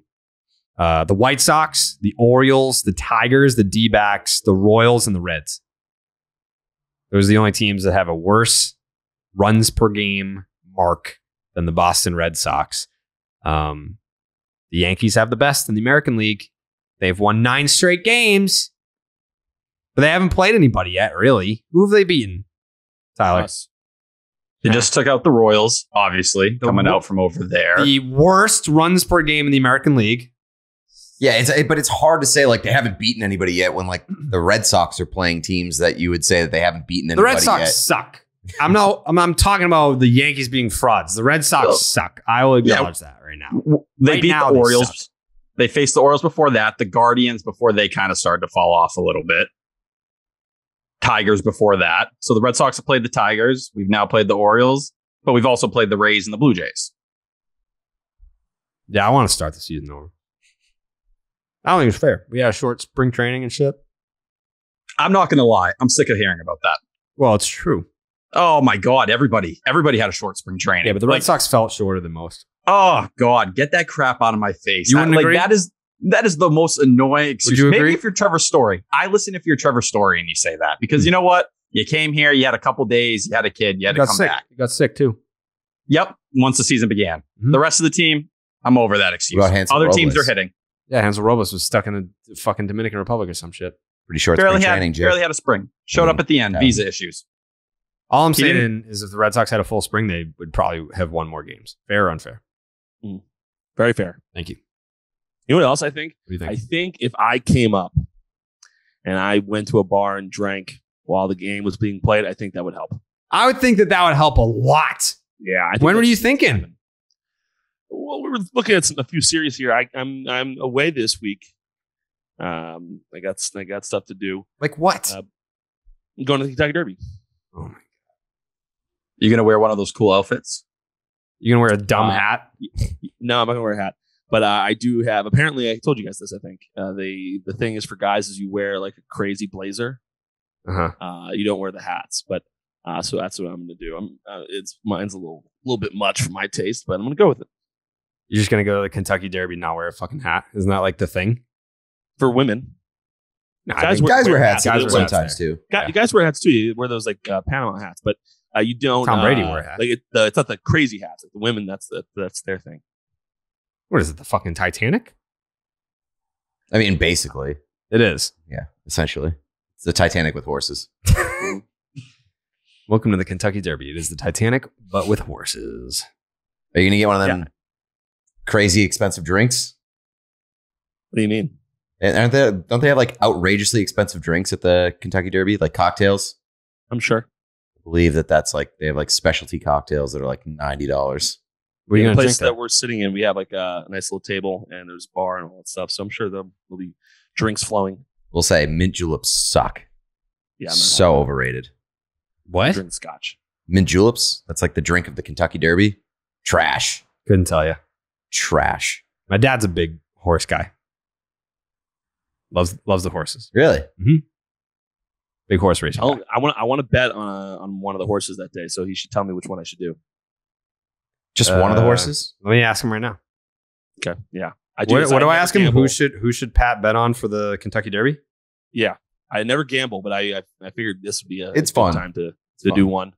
The White Sox, the Orioles, the Tigers, the D-backs, the Royals, and the Reds. Those are the only teams that have a worse runs per game mark than the Boston Red Sox. The Yankees have the best in the American League. They've won 9 straight games, but they haven't played anybody yet, really. Who have they beaten, Tyler? Us. They just took out the Royals, obviously, coming out from over there. The worst runs per game in the American League. Yeah, but it's hard to say like they haven't beaten anybody yet when like the Red Sox are playing teams that you would say that they haven't beaten anybody yet. The Red Sox suck. I'm talking about the Yankees being frauds. The Red Sox suck. I will acknowledge that right now. They beat the Orioles. They faced the Orioles before that. The Guardians before they kind of started to fall off a little bit. Tigers before that. So the Red Sox have played the Tigers. We've now played the Orioles, but we've also played the Rays and the Blue Jays. Yeah, I want to start the season over. I don't think it's fair. We had a short spring training and shit. I'm not going to lie. I'm sick of hearing about that. Well, it's true. Oh my God. Everybody had a short spring training. Yeah, but the Red Sox felt shorter than most. Oh God, get that crap out of my face. You wouldn't agree? That is the most annoying excuse. Would you agree? Maybe if you're Trevor Story. I listen if you're Trevor Story and you say that. Because you know what? You came here, you had a couple days, you had a kid, you had to come back. You got sick too. Yep. Once the season began. Mm-hmm. The rest of the team, I'm over that excuse. Other teams are hitting. Yeah, Hansel Robles was stuck in the fucking Dominican Republic or some shit. Pretty short spring training, Jeff. Barely had a spring. Showed up at the end. Visa issues. All I'm saying is if the Red Sox had a full spring, they would probably have won more games. Fair or unfair? Very fair. Thank you. You know what else I think? What do you think? I think if I came up and I went to a bar and drank while the game was being played, I think that would help. I would think that would help a lot. Yeah. I think When were you thinking? Well, we were looking at a few series here. I'm away this week. I got stuff to do. Like what? I'm going to the Kentucky Derby. Oh my! You gonna wear one of those cool outfits? You gonna wear a dumb hat? No, I'm not gonna wear a hat. But I do have. Apparently, I told you guys this. I think the thing is for guys is you wear like a crazy blazer. You don't wear the hats, but so that's what I'm gonna do. Mine's a little bit much for my taste, but I'm gonna go with it. You're just gonna go to the Kentucky Derby and not wear a fucking hat? Isn't that like the thing For women? No, Guys wear hats sometimes too. You guys wear hats too. You wear those like Panama hats, but you don't. Tom Brady wore a hat. Like it's not the crazy hats. Like the women, that's their thing. What is it? The fucking Titanic? I mean, basically, It is. yeah, essentially, it's the Titanic with horses. Welcome to the Kentucky Derby. It is the Titanic, but with horses. Are you gonna get one of them crazy expensive drinks? What do you mean? And don't they have like outrageously expensive drinks at the Kentucky Derby, like cocktails? I'm sure. I believe that's like they have like specialty cocktails that are like $90. What are you The gonna place drink? that we're sitting in, we have like a nice little table and there's a bar and all that stuff. So I'm sure there will be drinks flowing. We'll say mint juleps suck. Yeah, So overrated. What? Drink scotch. Mint juleps, that's like the drink of the Kentucky Derby. Trash. Couldn't tell you. Trash. My dad's a big horse guy. Loves the horses. Really? Big horse racing. I guy. want to bet on one of the horses that day. So he should tell me which one I should do. Just one of the horses? Let me ask him right now. Okay. Yeah. What do I never ask him? gamble. Who should Pat bet on for the Kentucky Derby? Yeah. I never gamble, but I figured this would be a It's good fun. time to fun. do one.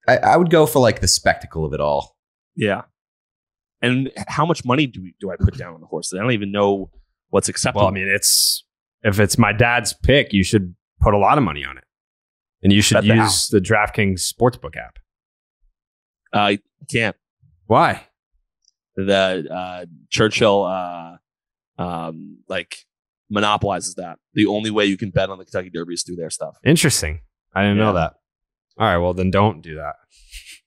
I would go for like the spectacle of it all. Yeah. And how much money do I put down on the horse? I don't even know what's acceptable. Well, I mean, if it's my dad's pick, you should put a lot of money on it, and you should Bet the use house. the DraftKings Sportsbook app. I can't. Why? The Churchill like monopolizes that. The only way you can bet on the Kentucky Derby is through their stuff. Interesting. I didn't know Yeah. that. All right, well then don't do that.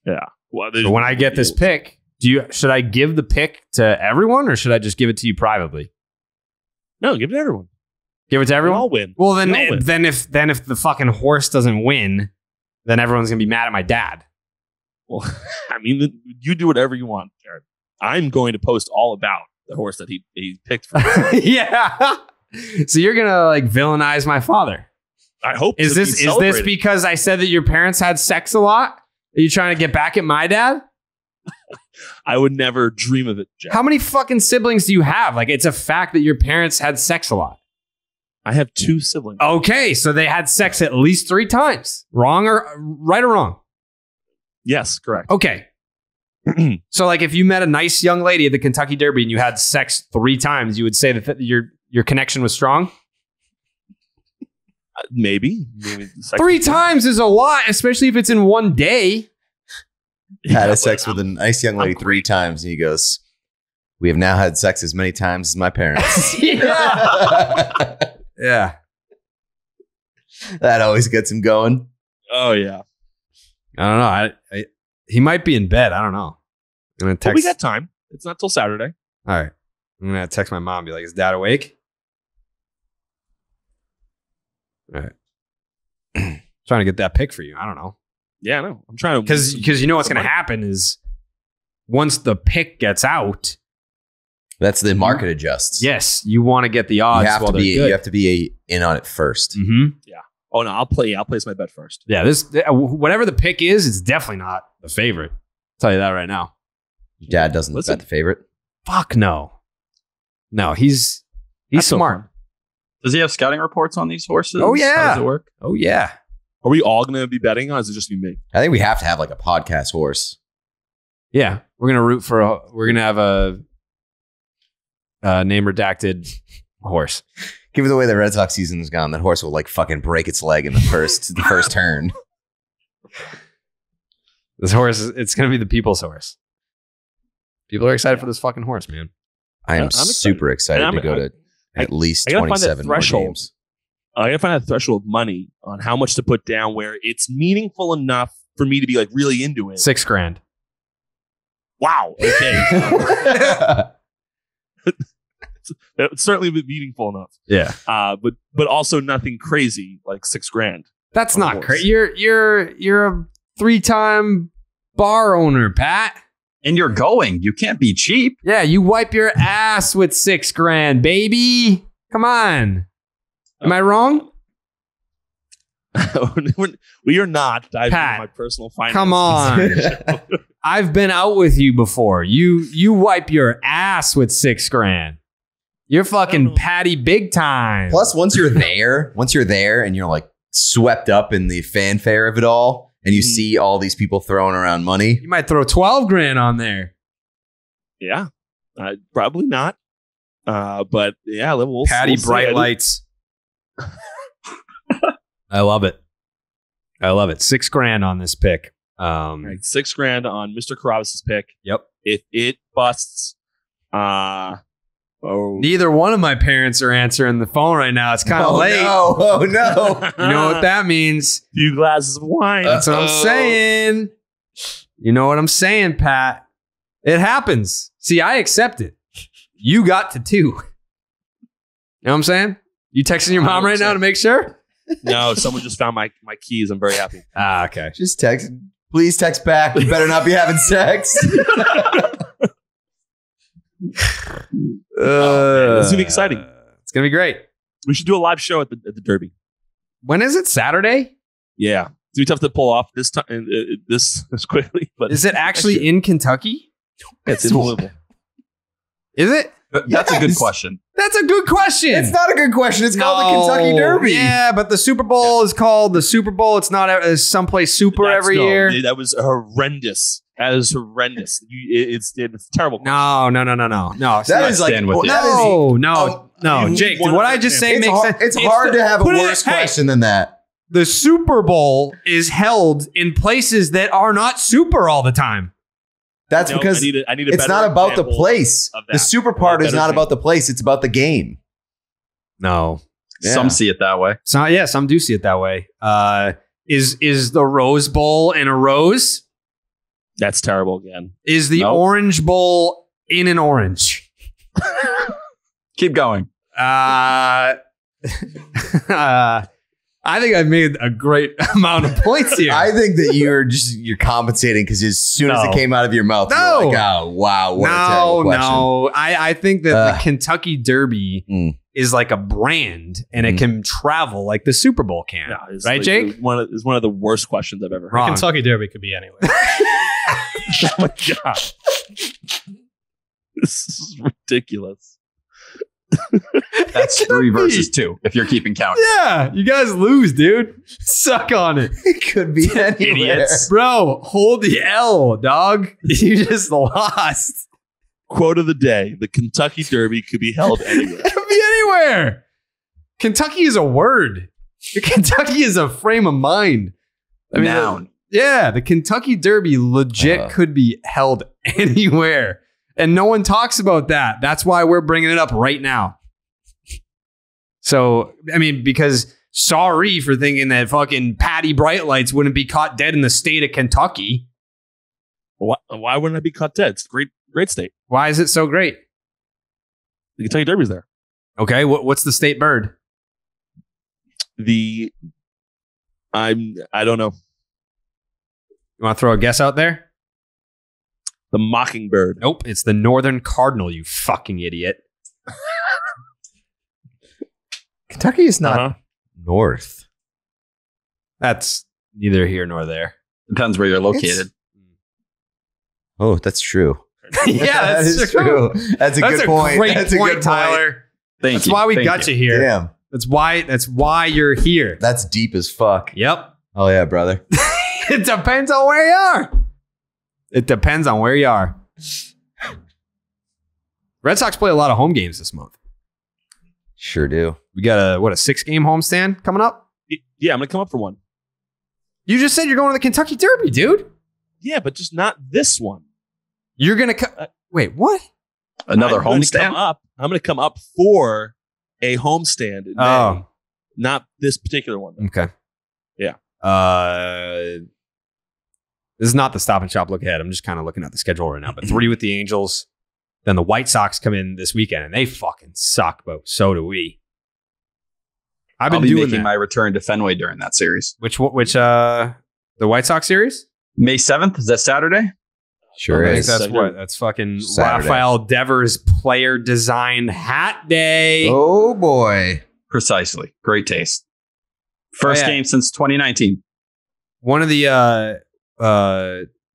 Yeah. Well, But when I get this pick, should I give the pick to everyone or should I just give it to you privately? no, give it to everyone. Give it to We everyone? all win. Well, We all win. then if the fucking horse doesn't win, then everyone's gonna be mad at my dad. Well, I mean, you do whatever you want, Jared. I'm going to post all about the horse that he picked for me. Yeah. So you're gonna like villainize my father. I hope Is to be this celebrated. because I said that your parents had sex a lot? Are you trying to get back at my dad? I would never dream of it, Jared. How many fucking siblings do you have? Like, it's a fact that your parents had sex a lot. I have two siblings. Okay, so they had sex at least 3 times. Wrong or right or wrong? Yes, correct. Okay. So, like, if you met a nice young lady at the Kentucky Derby and you had sex 3 times, you would say that your connection was strong? Maybe the second 3 times is a lot, especially if it's in one day. Had Yeah, a sex but with a nice young lady 3 times, and he goes, "We have now had sex as many times as my parents." Yeah. Yeah. That always gets him going. Oh yeah. I don't know. He might be in bed. I don't know. I'm gonna But text. we got time. It's not till Saturday. All right. I'm gonna text my mom. And be like, "Is Dad awake?" All right. Trying to get that pick for you. I don't know Yeah, no. I'm trying to because you know what's some gonna money. happen is once the pick gets out. That's the market adjusts. Yes, you want to get the odds. You have while to they're be. good. You have to be in on it first. Mm-hmm. Oh no, I'll place my bet first. Yeah. Whatever the pick is, it's definitely not the favorite. I'll tell you that right now. Your dad doesn't Listen. bet the favorite. Fuck no. No, he's That's so smart. fun. Does he have scouting reports on these horses? Oh, yeah. How does it work? Oh yeah. Are we all going to be betting on? Or is it just me? I think we have to have like a podcast horse. Yeah, we're gonna root for. We're gonna have a name redacted horse. Given the way the Red Sox season has gone, that horse will like fucking break its leg in the first turn. This horse, it's gonna be the people's horse. People are excited for this fucking horse, man. I am I'm excited. super excited And to go to at least I gotta find that 27 more threshold. games. I gotta find a threshold of money on how much to put down where it's meaningful enough for me to be like really into it. $6,000. Wow. Okay. It's certainly meaningful enough. Yeah. But also nothing crazy like $6,000. That's Of not course. crazy. You're a 3-time bar owner, Pat. And you're going. You can't be cheap. Yeah, you wipe your ass with $6,000, baby. Come on. Am I wrong? We are not diving Pat, into my personal finances. Come on. I've been out with you before. You wipe your ass with $6,000. You're fucking Patty big time. Plus, once you're there and you're like swept up in the fanfare of it all, and you see all these people throwing around money, You might throw $12,000 on there. Yeah, probably not. But yeah, we'll Patty we'll see. bright lights. I love it. $6,000 on this pick. All right, $6,000 on Mr. Carrabis' pick. Yep. If it busts, Neither one of my parents are answering the phone right now. It's kind of late. No. Oh no! You know what that means? few glasses of wine. That's what I'm saying. You know what I'm saying, Pat? It happens. See, I accept it. You got to 2. You know what I'm saying? You texting your mom right now to make sure? No, someone just found my keys. I'm very happy. Okay. Just text. Please text back. You better not be having sex. It's gonna be exciting. It's gonna be great. We should do a live show at the Derby. When is it? Saturday? Yeah, it's gonna be tough to pull off this time, this quickly. But Is it actually in Kentucky? it's in Louisville. Is it? That's a good Yes. question. That's a good question. It's not a good question. It's called the Kentucky No. Derby. Yeah, but the Super Bowl is called the Super Bowl. It's not someplace super every year. That was horrendous. That is horrendous. It's terrible. No. That is like stand with you. that is- No. Jake, did what I just say it's makes hard, sense? it's hard to have a put it- worse hey, question than that. The Super Bowl is held in places that are not super all the time. That's No, because I need a it's better not about the example place. of that. The super part is Better not about the place. It's about the game. No. Yeah. Some see it that way. Some do see it that way. Is the Rose Bowl in a rose? That's terrible again. Is the Nope. Orange Bowl in an orange? Keep going. I think I've made a great amount of points here. I think that you're compensating because as soon as it No. came out of your mouth, No. you're like, oh wow, what a terrible question. No. I think that the Kentucky Derby Mm. is like a brand and it can travel like the Super Bowl can. Yeah, it's Right, like Jake? It's one of the worst questions I've ever heard. Wrong. Kentucky Derby could be anywhere. Oh my god, this is ridiculous. That's 3 versus 2, if you're keeping count. Yeah, you guys lose, dude. Suck on it. It could be anywhere. Idiots. Bro, hold the L, dog. You just lost. Quote of the day: the Kentucky Derby could be held anywhere. It could be anywhere. Kentucky is a word. Kentucky is a frame of mind. I mean, Noun. the Kentucky Derby legit could be held anywhere. And no one talks about that. That's why we're bringing it up right now. So, I mean, because sorry for thinking that fucking Patty Bright Lights wouldn't be caught dead in the state of Kentucky. Why wouldn't I be caught dead? It's a great state. Why is it so great? The Kentucky Derby's there. Okay, what's the state bird? I don't know. You want to throw a guess out there? The Mockingbird. Nope, it's the Northern Cardinal, you fucking idiot. Kentucky is not Uh-huh. north. That's neither here nor there. Depends where you're located. Oh, that's true. Yeah, That is true. That's a good point. Great That's a point, good Tyler. Thank That's you. why we Thank got you here. Damn, That's why you're here. that's deep as fuck. Yep. Oh yeah, brother. It depends on where you are. It depends on where you are. Red Sox play a lot of home games this month. Sure do. We got a 6-game homestand coming up? Yeah, I'm gonna come up for one. You just said you're going to the Kentucky Derby, dude. Yeah, but just not this one. You're going to wait, what? Another I'm gonna homestand? I'm going to come up for a homestand in May. Oh. Not this particular one. Though. Okay. Yeah. This is not the Stop and Shop look ahead. I'm just kind of looking at the schedule right now. But 3 with the Angels. Then the White Sox come in this weekend, and they fucking suck, but so do we. I'll be making that. my return to Fenway during that series. Which the White Sox series? May 7th? Is that Saturday? Sure I think is. that's Saturday. what? That's fucking Saturday. Rafael Devers player designed hat day. Oh boy. Precisely. Great taste. First yeah. game since 2019. One of the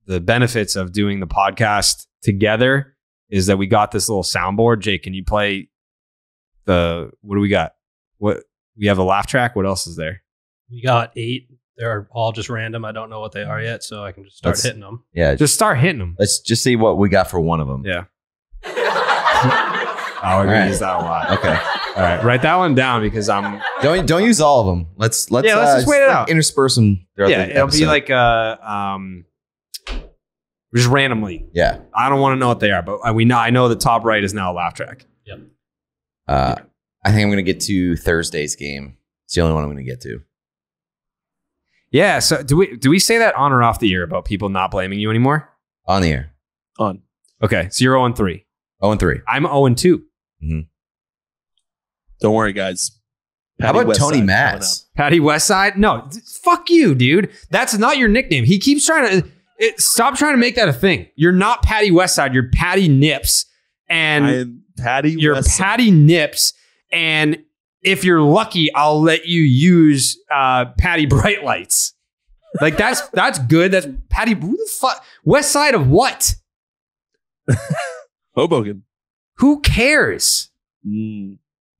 benefits of doing the podcast together is that we got this little soundboard. Jake, can you play what do we got? What we have a laugh track. What else is there? We got 8. They're all just random. I don't know what they are yet, so I can just start hitting them. Yeah. Just start hitting them. Let's just see what we got for one of them. Yeah. We're gonna use that a lot. Okay. All right. Write that one down because I'm. Don't use all of them. Let's just wait it out. Intersperse them throughout Yeah, the it'll be episode. like just randomly. Yeah. I don't want to know what they are, but I know the top right is now a laugh track. I think I'm gonna get to Thursday's game. It's the only one I'm gonna get to. Yeah. So do we say that on or off the air about people not blaming you anymore? On the air. On. Okay. So you're 0-3. 0-3. I'm 0-2. Don't worry, guys. How about Westside Tony coming Matz? Patty Westside? No, fuck you, dude. That's not your nickname. He keeps trying to stop trying to make that a thing. You're not Patty Westside. You're Patty Nips, and I am Patty. you're Westside. Patty Nips. And if you're lucky, I'll let you use Patty Bright Lights. Like that's good. That's Patty. Who the fuck? West Side of what? Hoboken. Who cares?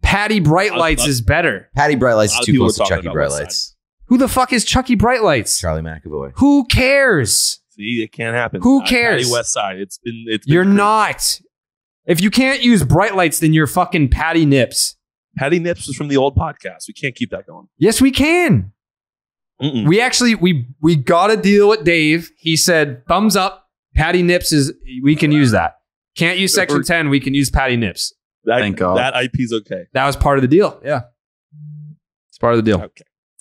Patty Bright Lights is better. Patty Bright Lights A lot is of too people close are to talking Chucky about Bright West Lights. Who the fuck is Chucky Bright Lights? Charlie McAvoy. Who cares? See, it can't happen. Who I'm cares? Patty West Side. It's been You're crazy. not. If you can't use Bright Lights, then you're fucking Patty Nips. Patty Nips is from the old podcast. We can't keep that going. Yes, we can. Mm-mm. We actually we got a deal with Dave. He said thumbs up. Patty Nips we can use that. Can't use Section 10. We can use Patty Nips. Thank God. That IP's okay. That was part of the deal. Yeah, it's part of the deal.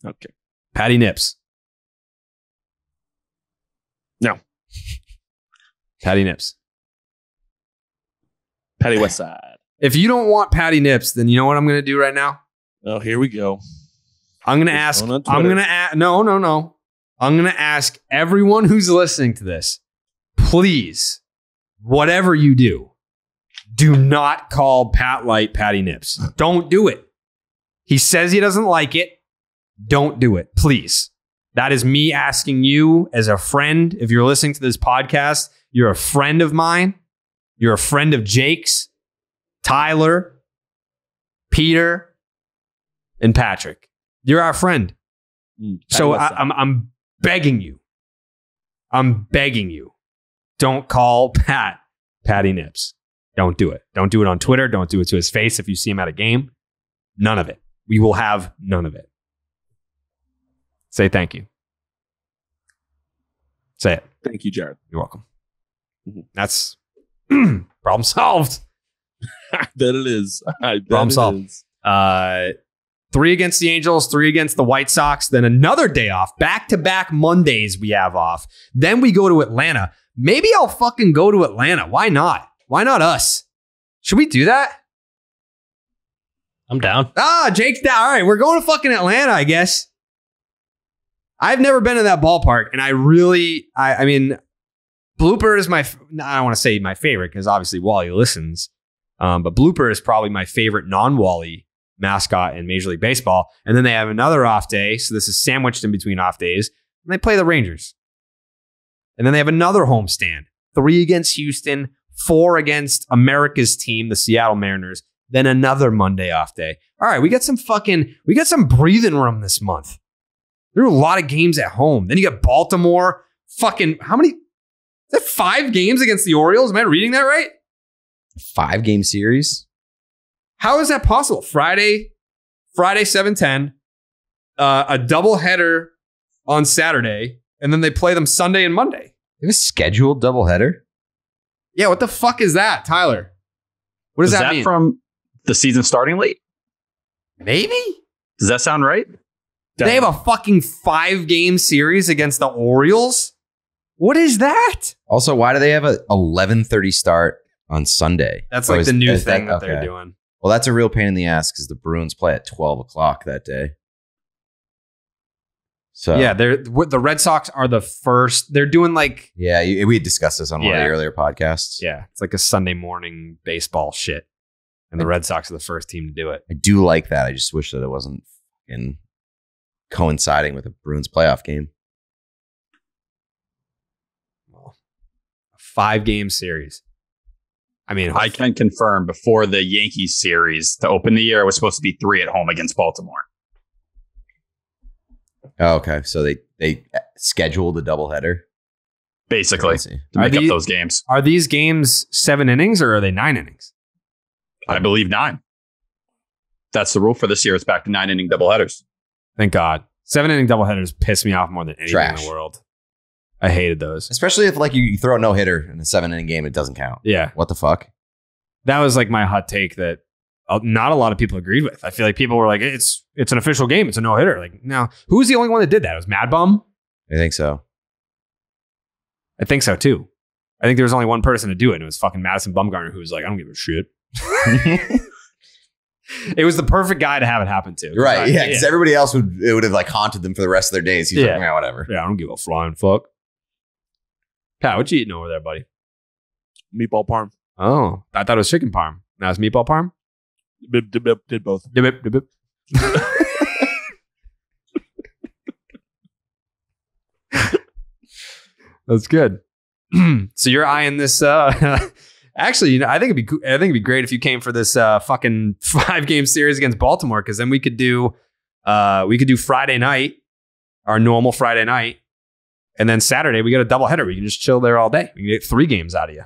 Okay. Patty Nips. No. Patty Nips. Patty West Side. If you don't want Patty Nips, then you know what I'm going to do right now? Oh, here we go. I'm going to It's ask. going on I'm Twitter. going to ask. No. I'm going to ask everyone who's listening to this, please, whatever you do not call Pat Light Patty Nips. Don't do it. He says he doesn't like it. Don't do it, please. That is me asking you as a friend. If you're listening to this podcast, you're a friend of mine. You're a friend of Jake's, Tyler, Peter, and Patrick. You're our friend. So I'm begging you. I'm begging you. Don't call Patty Nips. Don't do it. Don't do it on Twitter. Don't do it to his face if you see him at a game. None of it. We will have none of it. Say thank you. Say it. Thank you, Jared. You're welcome. Mhm. That's problem solved. I bet it is. I bet Problem it solved. is. 3 against the Angels, 3 against the White Sox, then another day off. Back-to-back Mondays we have off. Then we go to Atlanta. Maybe I'll fucking go to Atlanta. Why not? Why not us? Should we do that? I'm down. Jake's down. All right, we're going to fucking Atlanta, I guess. I've never been to that ballpark, and I mean, Blooper is I don't want to say my favorite because obviously Wally listens, but Blooper is probably my favorite non-Wally mascot in Major League Baseball. And then they have another off day, so this is sandwiched in between off days, and they play the Rangers. And then they have another homestand, 3 against Houston, 4 against America's team, the Seattle Mariners, then another Monday off day. All right, we got some breathing room this month. There are a lot of games at home. Then you got Baltimore. Fucking, how many? Is that 5 games against the Orioles? Am I reading that right? 5-game series? How is that possible? Friday 7-10, a doubleheader on Saturday, and then they play them Sunday and Monday. They have a scheduled doubleheader? Yeah, what the fuck is that, Tyler? What does Is that that mean? from the season starting late? Maybe? Does that sound right? They have a fucking 5-game series against the Orioles? What is that? Also, why do they have a 11:30 start on Sunday? That's Or like is- the new is thing that okay. they're doing. Well, that's a real pain in the ass because the Bruins play at 12 o'clock that day. So Yeah, the Red Sox are the first. They're doing like, yeah, we had discussed this on one of the Yeah. earlier podcasts. yeah, it's like a Sunday morning baseball shit. And the Red Sox are the first team to do it. I do like that. I just wish that it wasn't fucking coinciding with a Bruins playoff game. Well, a 5-game series. I mean, I can confirm before the Yankees series to open the year, it was supposed to be 3 at home against Baltimore. Oh, okay. So they scheduled a doubleheader. Basically, I see. to make up these- those games. are these games 7 innings or are they 9 innings? I believe 9. That's the rule for this year. It's back to 9-inning doubleheaders. Thank God. 7-inning doubleheaders piss me off more than anything in Trash. the world. I hated those. Especially if like you throw a no hitter in a 7-inning game, it doesn't count. Yeah. What the fuck? That was like my hot take that not a lot of people agreed with. I feel like people were like, it's an official game. It's a no-hitter. Like, no. Who was the only one that did that? It was Mad Bum? I think so. I think so, too. I think there was only one person to do it, and it was fucking Madison Bumgarner, who was like, I don't give a shit. It was the perfect guy to have it happen to. Right. Yeah. Because everybody else would have like haunted them for the rest of their days. He's Yeah. like, yeah, whatever. Yeah, I don't give a flying fuck. Pat, what you eating over there, buddy? Meatball parm. Oh, I thought it was chicken parm. Now it's meatball parm? Did both. Dip, dip, dip. That's good. So you're eyeing this. Actually, you know, I think it'd be great if you came for this fucking 5-game series against Baltimore, because then we could do Friday night, our normal Friday night, and then Saturday we get a doubleheader. We can just chill there all day. We can get 3 games out of you.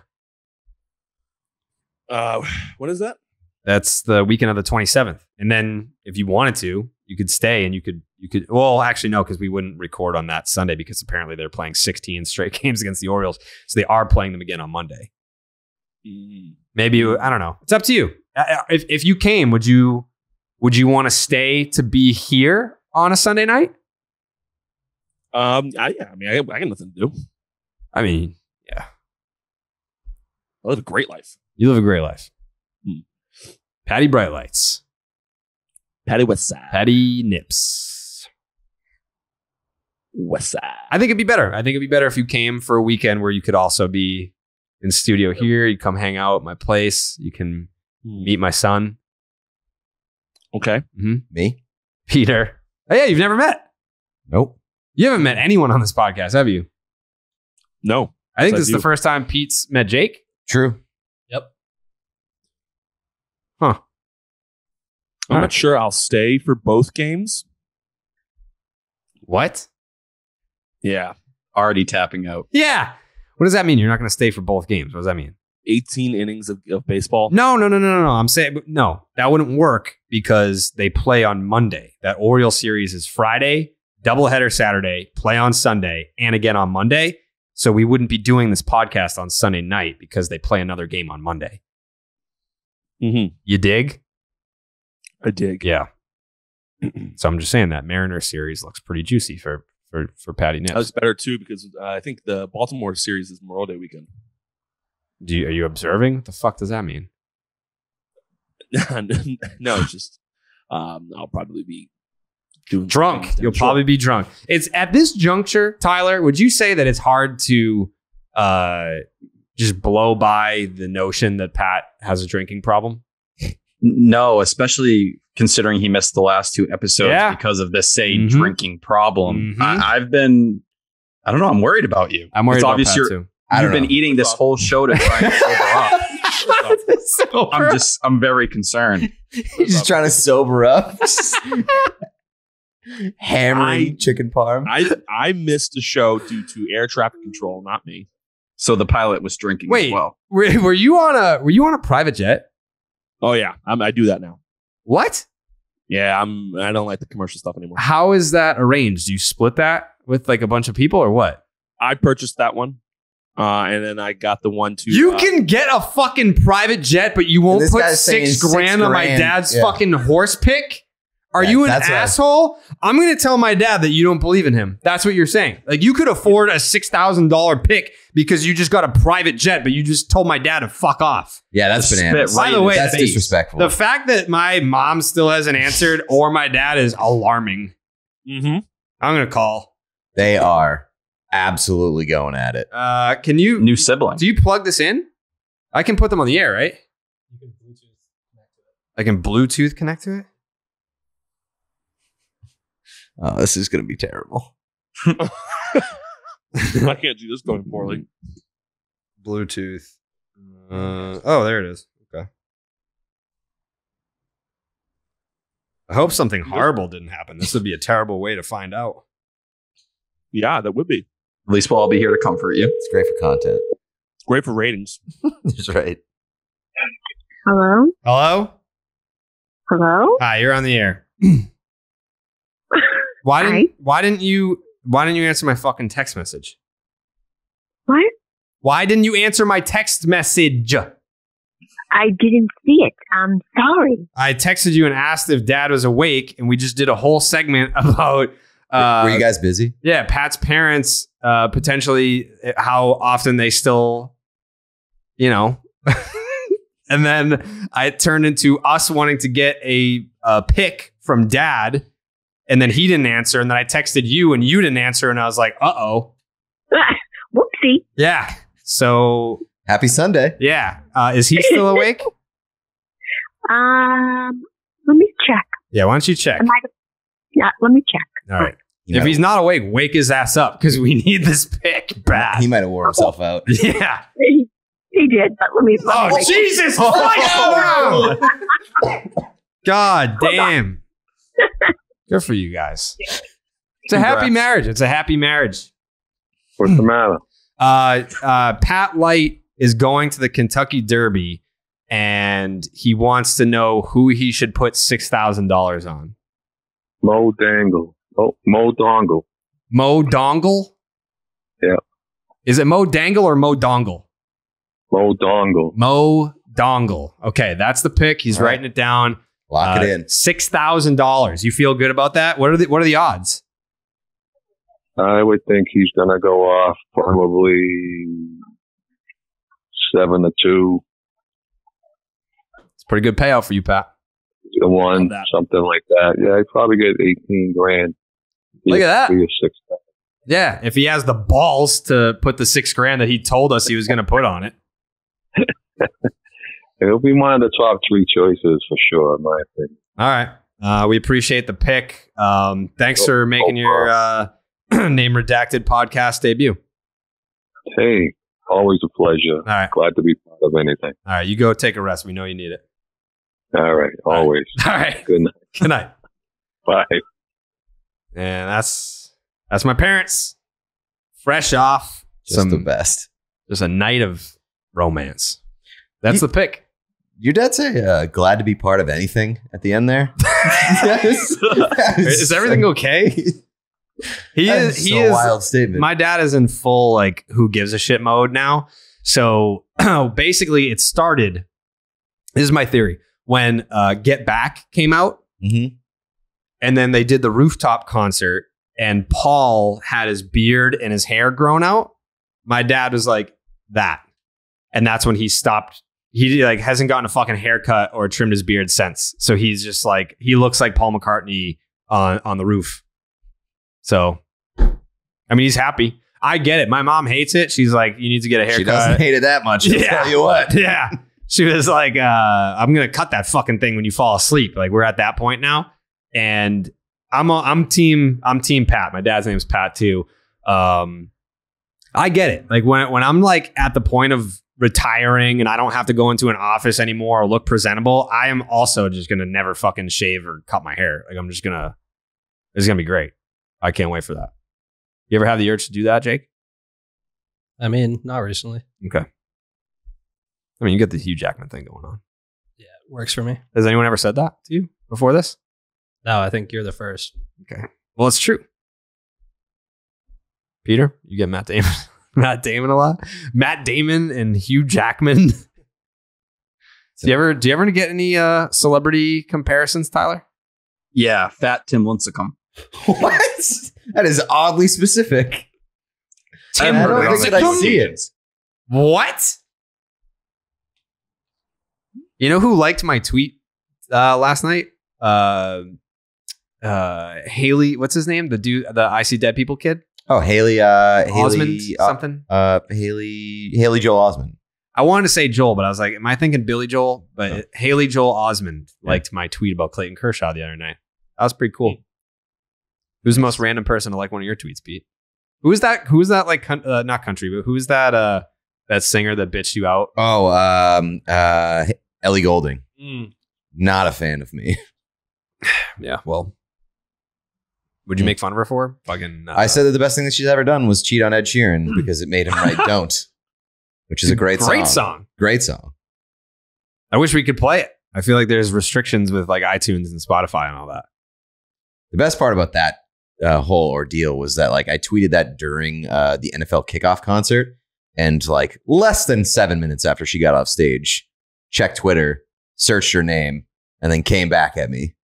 What is that? That's the weekend of the 27th. And then if you wanted to, you could stay and you could, well, actually, no, because we wouldn't record on that Sunday because apparently they're playing 16 straight games against the Orioles. So they are playing them again on Monday. Maybe, I don't know. It's up to you. If you came, would you want to stay to be here on a Sunday night? I got nothing to do. I mean, yeah. I live a great life. You live a great life. Patty Bright Lights. Patty Westside. Patty Nips. Westside. I think it'd be better. I think it'd be better if you came for a weekend where you could also be in studio here. You come hang out at my place. You can meet my son. Okay. Me? Peter. Oh, yeah, you've never met. Nope. You haven't met anyone on this podcast, have you? No. I think Yes, I this is do. the first time Pete's met Jake. True. Huh. I'm not sure I'll stay for both games. What? Yeah. Already tapping out. Yeah. What does that mean? You're not going to stay for both games. What does that mean? 18 innings of baseball. No. I'm saying, no, that wouldn't work because they play on Monday. That Orioles series is Friday, doubleheader Saturday, play on Sunday, and again on Monday. So we wouldn't be doing this podcast on Sunday night because they play another game on Monday. Mm-hmm. You dig? I dig. Yeah. So I'm just saying that Mariner series looks pretty juicy for Patty Nips. That was better too because I think the Baltimore series is Memorial Day weekend. Are you observing? What the fuck does that mean? No, it's just I'll probably be doing Drunk. things. You'll probably be drunk. It's at this juncture, Tyler, would you say that it's hard to just blow by the notion that Pat has a drinking problem? No, especially considering he missed the last 2 episodes Yeah. because of this Mhm. drinking problem. Mhm. I've been, I don't know, I'm worried about you. I'm worried It's about obvious Pat you're- too. I You've don't been know. eating this whole show to try and sober up. I'm very concerned. He's just trying to sober up. Hammering chicken parm. I missed the show due to air traffic control, not me. So the pilot was drinking Wait. as well. Were you on a private jet? Oh yeah, I do that now. What? Yeah, I don't like the commercial stuff anymore. How is that arranged? Do you split that with like a bunch of people or what? I purchased that one, and then I got the one to. You can get a fucking private jet, but you won't This put guy's saying $6,000 on my $6,000. dad's Yeah. fucking horse pick? Are you an asshole? I'm going to tell my dad that you don't believe in him. That's what you're saying. Like, you could afford a $6,000 pick because you just got a private jet, but you just told my dad to fuck off. Yeah, that's bananas. By the way, that's disrespectful. The fact that my mom still hasn't answered or my dad is alarming. Mm-hmm. I'm going to call. They are absolutely going at it. Can you... New sibling. Do you plug this in? I can put them on the air, right? You can Bluetooth connect to it. I can Bluetooth connect to it? Oh, this is going to be terrible. I can't do this going poorly. Bluetooth. Oh, there it is. Okay. I hope something horrible didn't happen. This would be a terrible way to find out. Yeah, that would be. At least we'll all be here to comfort you. It's great for content. It's great for ratings. That's right. Hello? Hello? Hello? Hi, you're on the air. Why didn't you answer my fucking text message? What? Why didn't you answer my text message? I didn't see it. I'm sorry. I texted you and asked if Dad was awake, and we just did a whole segment about were you guys busy? Yeah, Pat's parents, potentially how often they still, and then it turned into us wanting to get a pick from Dad, and then he didn't answer, and then I texted you and you didn't answer, and I was like, uh-oh. Whoopsie. Yeah. So Happy Sunday. yeah. Is he still awake? Let me check. Yeah, why don't you check? Yeah, let me check. All right. If he's not awake, wake his ass up because we need this pick bad. He might have wore himself out. Yeah. He did, but let me Oh, Jesus Christ! God damn. Good for you guys. It's a happy marriage. It's a happy marriage. What's the matter? Pat Light is going to the Kentucky Derby, and he wants to know who he should put $6,000 on. Mo Donegal. Oh, Mo Donegal. Mo Donegal? Yeah. Is it Mo Dangle or Mo Dongle? Mo Donegal. Mo Donegal. Okay, that's the pick. He's writing it down. Lock it in. $6,000. You feel good about that? What are the odds? I would think he's going to go off probably 7-2. It's a pretty good payout for you, Pat. 1, something like that. Yeah, I'd probably get 18 grand. Look at that. 6,000. Yeah, if he has the balls to put the $6,000 that he told us he was going to put on it. It'll be one of the top 3 choices for sure, in my opinion. All right. We appreciate the pick. Thanks for making your Name Redacted podcast debut. Hey, always a pleasure. All right. Glad to be part of anything. All right, you go take a rest. We know you need it. All right, always. All right. Good night. Good night. Bye. And that's my parents. Fresh off Just the best. Just a night of romance. That's the pick. Your dad say glad to be part of anything at the end there? Is everything okay? He is a wild statement. My dad is in full like who gives a shit mode now. So basically it started. This is my theory. When Get Back came out, and then they did the rooftop concert, and Paul had his beard and his hair grown out. My dad was like that, and that's when he stopped. He like hasn't gotten a fucking haircut or trimmed his beard since. So he's just like he looks like Paul McCartney on the roof. So, I mean, he's happy. I get it. My mom hates it. She's like, you need to get a haircut. She doesn't hate it that much. I'll tell you what. Yeah. She was like, I'm going to cut that fucking thing when you fall asleep. Like we're at that point now. And I'm team Pat. My dad's name's Pat too. I get it. Like when I'm like at the point of retiring and I don't have to go into an office anymore or look presentable, I am also just going to never fucking shave or cut my hair. Like it's going to be great. I can't wait for that. You ever have the urge to do that, Jake? I mean, not recently. Okay. I mean, you get the Hugh Jackman thing going on. Yeah, it works for me. Has anyone ever said that to you before this? No, I think you're the first. Okay. Well, it's true. Peter, you get Matt Damon. Matt Damon a lot. Matt Damon and Hugh Jackman. Do you ever get any celebrity comparisons, Tyler? Yeah, fat Tim Lincecum. What? That is oddly specific. Tim I don't Lincecum? think that I see it. What? You know who liked my tweet last night? Haley, what's his name? The dude, the I See Dead People kid? Oh, Haley Osmond something? Haley Joel Osmond. I wanted to say Joel, but I was like, am I thinking Billy Joel? But Haley Joel Osmond liked my tweet about Clayton Kershaw the other night. That was pretty cool. Who's the most random person to like one of your tweets, Pete? Who's that? Like, not country, but who's that? That singer that bitched you out? Oh, Ellie Goulding. Not a fan of me. Yeah, well, would you make fun of her for? Fucking. I said that the best thing that she's ever done was cheat on Ed Sheeran because it made him write "Don't," which is a great song. Great song. I wish we could play it. I feel like there's restrictions with like iTunes and Spotify and all that. The best part about that whole ordeal was that like I tweeted that during the NFL kickoff concert, and like less than 7 minutes after she got off stage, checked Twitter, searched her name, and then came back at me,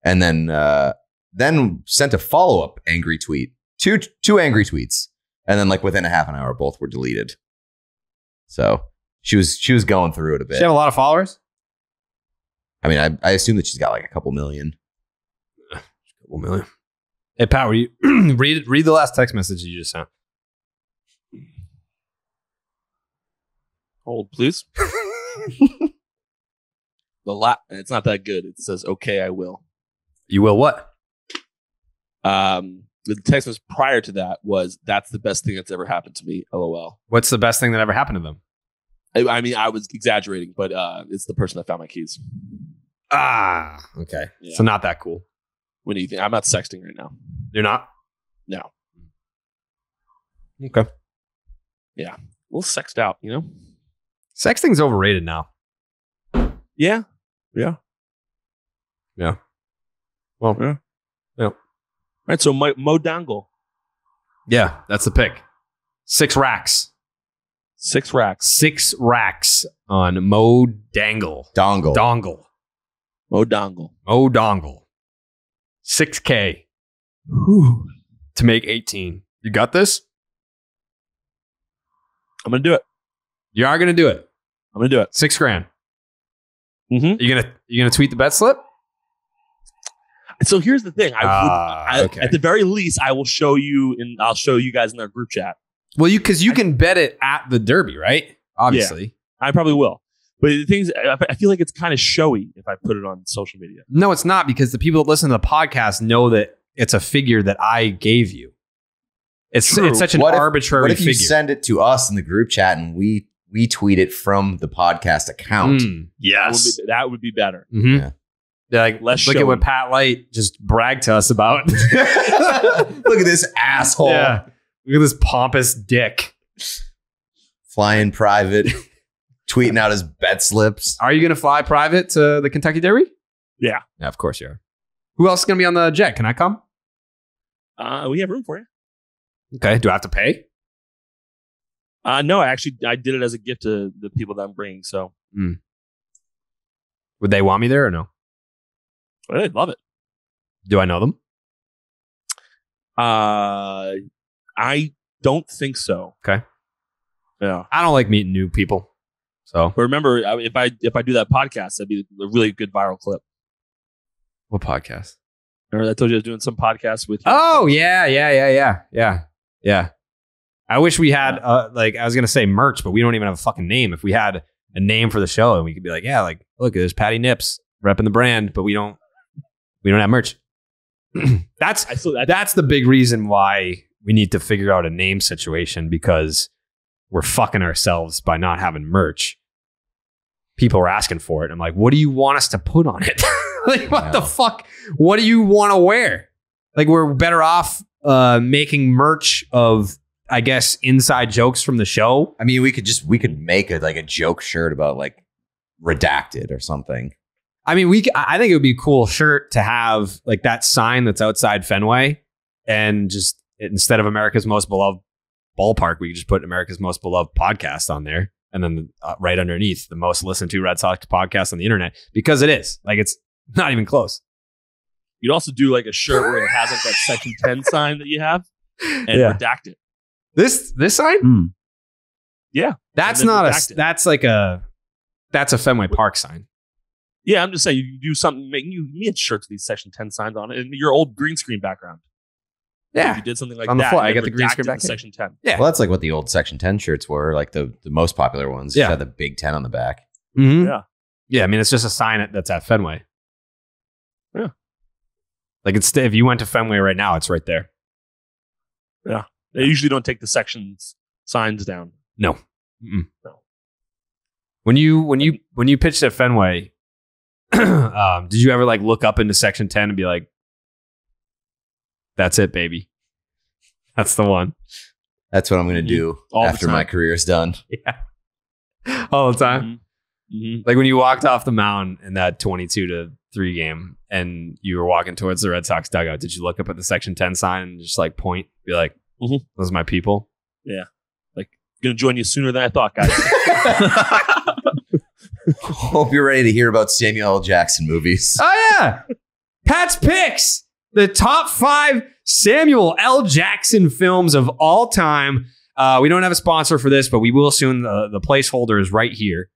and then sent a follow-up angry tweet, two angry tweets, and then like within a half an hour, both were deleted. So she was going through it a bit. She have a lot of followers. I mean, I assume that she's got like a couple million. Couple million. Hey Pat, were you read the last text message you just sent? Hold, please. It's not that good. It says, "Okay, I will." You will what? The text was prior to that was, "That's the best thing that's ever happened to me." LOL. What's the best thing that ever happened to them? I mean, I was exaggerating, but it's the person that found my keys. Ah, okay. Yeah. So not that cool. What do you think? I'm not sexting right now. You're not? No. Okay. Yeah. We'll sext out, you know? Sexting's overrated now. Yeah. Yeah. Yeah. Well, Yeah. Yeah. All right. So Mo Donegal. Yeah, that's the pick. 6 racks. 6 racks. 6 racks on Mo Donegal. Dongle. Mo Donegal. Mo Donegal. 6K to make 18. You got this? I'm going to do it. You are going to do it. I'm going to do it. $6 grand. Mm-hmm. You gonna tweet the bet slip? So here's the thing. Okay. At the very least, I will show you, and I'll show you guys in our group chat. Well, because you can bet it at the Derby, right? Obviously. Yeah, I probably will. But the thing is, I feel like it's kind of showy if I put it on social media. No, it's not, because the people that listen to the podcast know that it's a figure that I gave you. It's such an arbitrary What if figure. you send it to us in the group chat and we tweet it from the podcast account? Yes. That would be better. Mm-hmm. Yeah. They're like, Less look at showy. what Pat Light just bragged to us about. Look at this asshole. Yeah. Look at this pompous dick. Flying private, tweeting out his bet slips. Are you going to fly private to the Kentucky Derby? Yeah. Yeah, of course you are. Who else is going to be on the jet? Can I come? We have room for you. Okay. Do I have to pay? No, I did it as a gift to the people that I'm bringing. So Would they want me there or no? I'd love it. Do I know them? I don't think so. Okay. Yeah. I don't like meeting new people. So But remember, if I do that podcast, that'd be a really good viral clip. what podcast? Remember I told you I was doing some podcast with you? Oh, yeah. I wish we had I was going to say merch, but we don't even have a fucking name. If we had a name for the show and we could be like, yeah, like, look, there's Patty Nips repping the brand, but we don't have merch. That's the big reason why we need to figure out a name situation, because we're fucking ourselves by not having merch. People are asking for it. I'm like, what do you want us to put on it? Like, what the fuck? What do you want to wear? Like, we're better off making merch of, I guess, inside jokes from the show. I mean, we could make a joke shirt about like redacted or something. I mean, I think it would be a cool shirt to have, like, that sign that's outside Fenway, and just instead of America's Most Beloved Ballpark, we could just put America's Most Beloved Podcast on there, and then right underneath, the most listened to Red Sox podcast on the internet, because it is. Like, it's not even close. You'd also do like a shirt where it has like that Section 10 sign that you have and redact it. This sign? Yeah. That's And then not redact it. that's a Fenway Park sign. Yeah, I'm just saying you do something. You made shirts with these Section 10 signs on it, and your old green screen background. Yeah. If you did something like On the that. fly, I and got then the green screen redacted back in. Section 10. Yeah. Well, that's like what the old Section 10 shirts were, like the most popular ones. Just Yeah. had the big 10 on the back. Mm-hmm. Yeah. Yeah, I mean, it's just a sign that's at Fenway. Yeah. Like if you went to Fenway right now, it's right there. Yeah. They usually don't take the sections signs down. No. Mm-mm. No. When you pitched at Fenway, did you ever like look up into Section 10 and be like, "That's it, baby. That's the one." That's what I'm going to do All the after my time. career is done. Yeah. All the time. Mm-hmm. Mm-hmm. Like when you walked off the mound in that 22-3 game and you were walking towards the Red Sox dugout, did you look up at the Section 10 sign and just like point, be like, Mhm. "Those are my people"? Gonna join you sooner than I thought, guys. Hope you're ready to hear about Samuel L. Jackson movies. Oh yeah, Pat's picks, the top 5 Samuel L. Jackson films of all time. We don't have a sponsor for this, but we will soon. The placeholder is right here.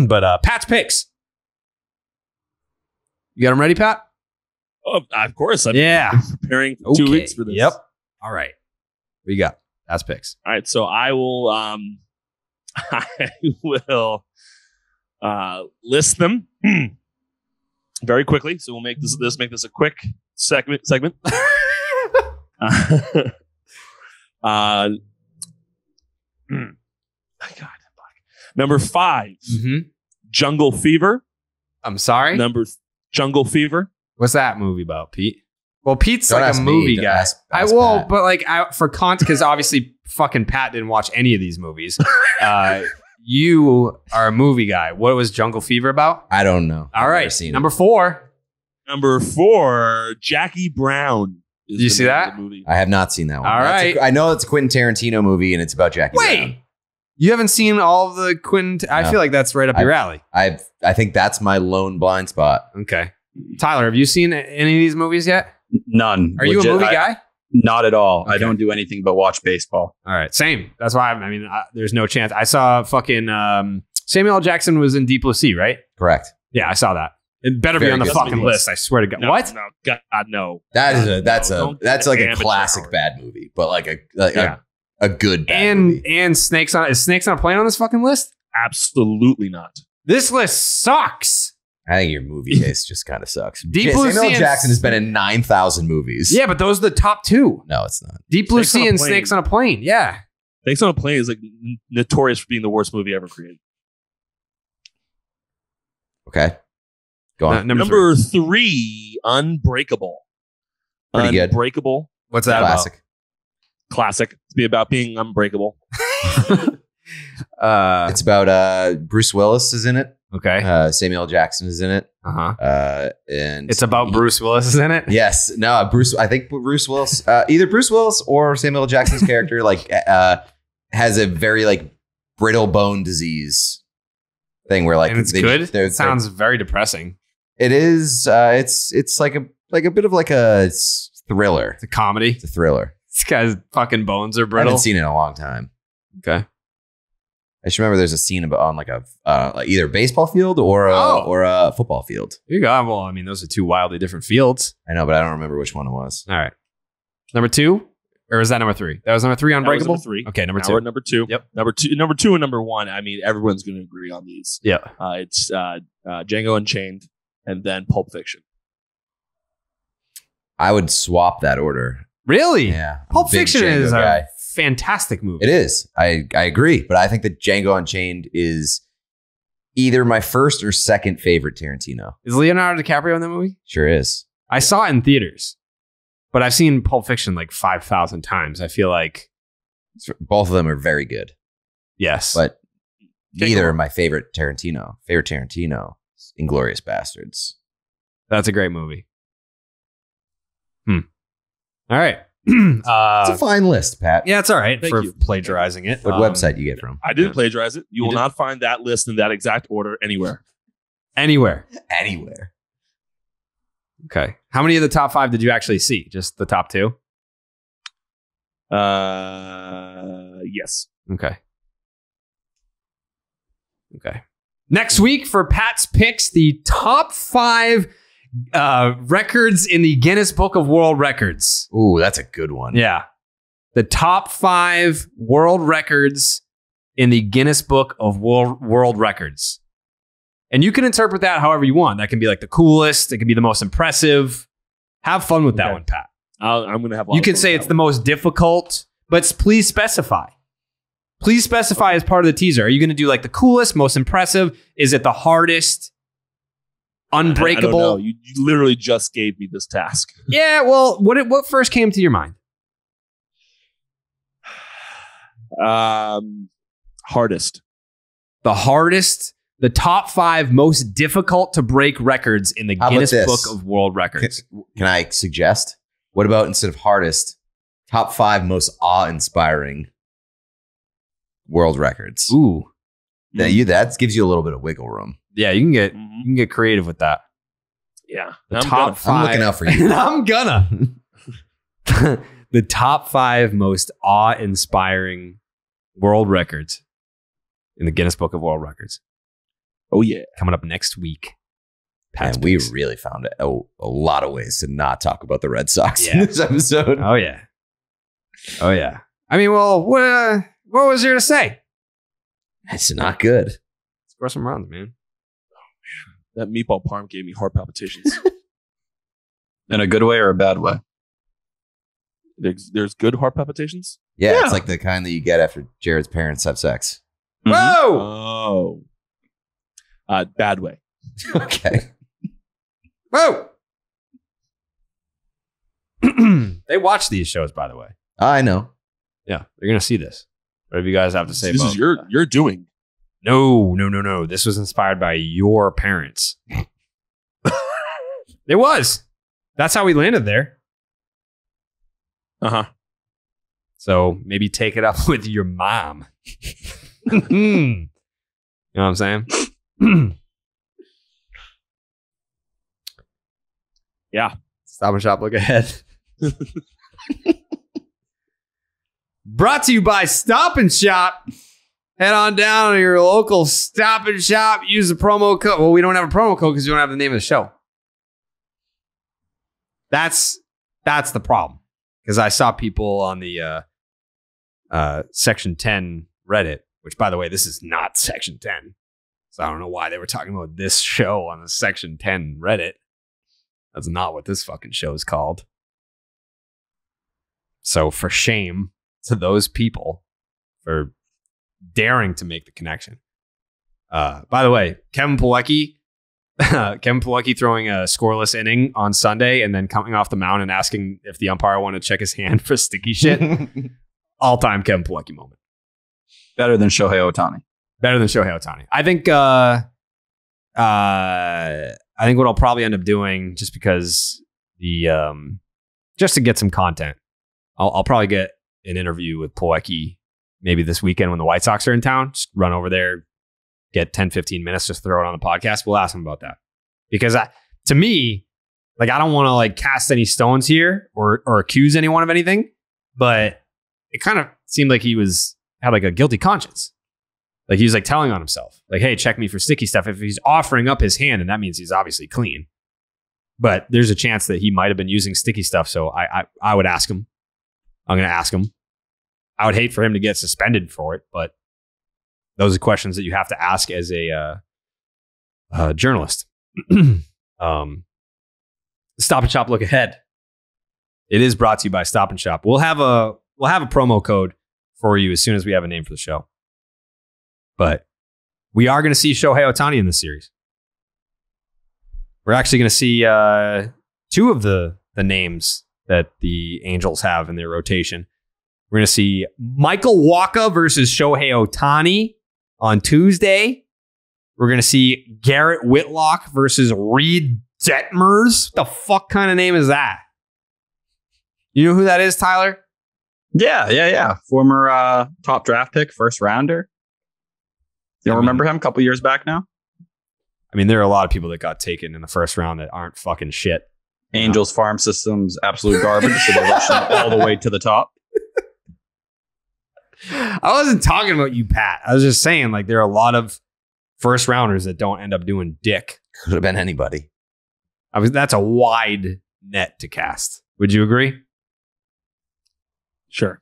But Pat's picks. You got them ready, Pat? Oh, of course. I've Yeah. been preparing for 2 weeks for this. Yep. All right. What you got? Pat's picks. All right. So I will I will list them very quickly. So we'll make this a quick segment. God, number 5, Jungle Fever. I'm sorry. Jungle Fever. What's that movie about, Pete? Well, Pete's Don't like ask a me, movie don't guy. ask Pat. But like for content, because obviously fucking Pat didn't watch any of these movies. You are a movie guy. What was Jungle Fever about? I don't know. All I've right, never seen number it. 4. Number 4, Jackie Brown. Did you see that? Movie. I have not seen that one. All right. I know it's a Quentin Tarantino movie and it's about Jackie Wait, Brown. you haven't seen all of the Quentin? I No. feel like that's right up your alley. I think that's my lone blind spot. Okay, Tyler, have you seen any of these movies yet? None. Are you a movie guy? Not at all. I Okay. don't do anything but watch baseball. All right, same. That's why there's no chance. I saw fucking Samuel L. Jackson was in Deep Blue Sea, right? Correct. Yeah, I saw that. It better be Very on the good. fucking Yes, it list. I swear to God. No, What? No, God, no. That's Don't like a amateur classic hour. bad movie, but like Yeah. a good bad movie. And Snakes on a Plane on this fucking list? Absolutely not. This list sucks. I think your movie taste just kind of sucks. Deep Blue Samuel Sea L. and- Jackson has been in 9,000 movies. Yeah, but those are the top 2. No, it's not. Deep Blue Snakes on Sea a and Plane. Snakes on a Plane. Yeah. Snakes on a Plane is like notorious for being the worst movie ever created. Okay. Go on. Number 3. Number 3, Unbreakable. Pretty good. Unbreakable. What's that Classic. Classic. To be about being unbreakable. about? It's about Bruce Willis is in it. Okay. Samuel L. Jackson is in it. Uh-huh. And It's about Bruce Willis, isn't it? Yes. No, Bruce. I think Bruce Willis, either Bruce Willis or Samuel L. Jackson's character, has a very like brittle bone disease thing where like And it's good. It sounds very depressing. It is. It's like a bit of like a thriller. It's a comedy. It's a thriller. This guy's fucking bones are I brittle. haven't seen it in a long time. Okay. I just remember there's a scene on like a like either a baseball field or a football field. There you go. Well, I mean, those are 2 wildly different fields. I know, but I don't remember which one it was. All right. Number 2? Or is that number 3? That was number 3, Unbreakable? That was number 3. Okay, number Now 2. we're at number 2. Yep. Number 2 and number 1. I mean, everyone's going to agree on these. Yeah. It's Django Unchained and then Pulp Fiction. I would swap that order. Really? Yeah. Pulp Big Fiction Django is a guy. fantastic movie. It is. I agree, but I think that Django Unchained is either my first or second favorite Tarantino. Is Leonardo DiCaprio in that movie? Sure is. I saw it in theaters, but I've seen Pulp Fiction like 5,000 times. I feel like, Both of them are very good, yes. but Okay, neither go are my favorite Tarantino. Favorite Tarantino, Inglourious Bastards. That's a great movie. All right. It's a fine list, Pat. Yeah, it's all right Thank for you. plagiarizing it. What website you get from? I didn't plagiarize it. You will did? not find that list in that exact order anywhere. Anywhere. Anywhere. Okay. How many of the top 5 did you actually see? Just the top 2? Yes. Okay. Next week for Pat's Picks, the top 5 records in the Guinness Book of World Records. Ooh, that's a good one. Yeah. The top 5 world records in the Guinness Book of World Records. And you can interpret that however you want. That can be like the coolest. It can be the most impressive. Have fun with that one, Pat. I'm going to have. You can say it's the most difficult, but please specify. Please specify as part of the teaser. Are you going to do like the coolest, most impressive? Is it the hardest? Unbreakable? I don't know. You literally just gave me this task. Yeah. Well, what first came to your mind? Hardest. The hardest. The top 5 most difficult to break records in the Guinness Book of World Records. Can I suggest? What about instead of hardest, top 5 most awe-inspiring world records? Ooh. That gives you a little bit of wiggle room. Yeah, you can get creative with that. Yeah. The top 5. I'm looking out for you. I'm gonna. The top 5 most awe-inspiring world records in the Guinness Book of World Records. Oh, yeah. Coming up next week. And we really found a lot of ways to not talk about the Red Sox in this episode. Oh, yeah. I mean, well, what was there to say? It's not good. Score some runs, man. That meatball parm gave me heart palpitations. In a good way or a bad way? There's good heart palpitations? Yeah, it's like the kind that you get after Jared's parents have sex. Whoa! Oh. Bad way. Okay. Whoa! They watch these shows, by the way. I know. Yeah, they're gonna see this. Whatever you guys have to say. This about is you're doing. No. This was inspired by your parents. It was. That's how we landed there. So maybe take it up with your mom. You know what I'm saying? Yeah. Stop and Shop, look ahead. Brought to you by Stop and Shop. Head on down to your local Stop and Shop. Use the promo code. Well, we don't have a promo code because we don't have the name of the show. That's the problem. Because I saw people on the Section 10 Reddit, which, by the way, this is not Section 10. So I don't know why they were talking about this show on the Section 10 Reddit. That's not what this fucking show is called. So for shame to those people for daring to make the connection. By the way, Kevin Pilecki throwing a scoreless inning on Sunday and then coming off the mound and asking if the umpire wanted to check his hand for sticky shit. All-time Kevin Pilecki moment. Better than Shohei Ohtani. I think what I'll probably end up doing, just because just to get some content, I'll probably get an interview with Pilecki maybe this weekend when the White Sox are in town. Just run over there, get 10, 15 minutes, just throw it on the podcast. We'll ask him about that. Because to me, like, I don't want to like cast any stones here or accuse anyone of anything, but it kind of seemed like he had like a guilty conscience. Like he was like telling on himself, like, hey, check me for sticky stuff. If he's offering up his hand, and that means he's obviously clean. But there's a chance that he might have been using sticky stuff. So I would ask him. I'm going to ask him. I would hate for him to get suspended for it, but those are questions that you have to ask as a journalist. Stop and Shop, look ahead. It is brought to you by Stop and Shop. We'll have a promo code for you as soon as we have a name for the show. But we are going to see Shohei Ohtani in this series. We're actually going to see 2 of the names that the Angels have in their rotation. We're going to see Michael Wacha versus Shohei Ohtani on Tuesday. We're going to see Garrett Whitlock versus Reed Detmers. What the fuck kind of name is that? You know who that is, Tyler? Yeah. Former top draft pick, first rounder. You don't remember him a couple years back now? I mean, there are a lot of people that got taken in the first round that aren't fucking shit. Angels farm system's absolute garbage, so they're rushing all the way to the top. I wasn't talking about you, Pat. I was just saying, like, there are a lot of first rounders that don't end up doing dick. Could have been anybody. That's a wide net to cast. Would you agree? Sure.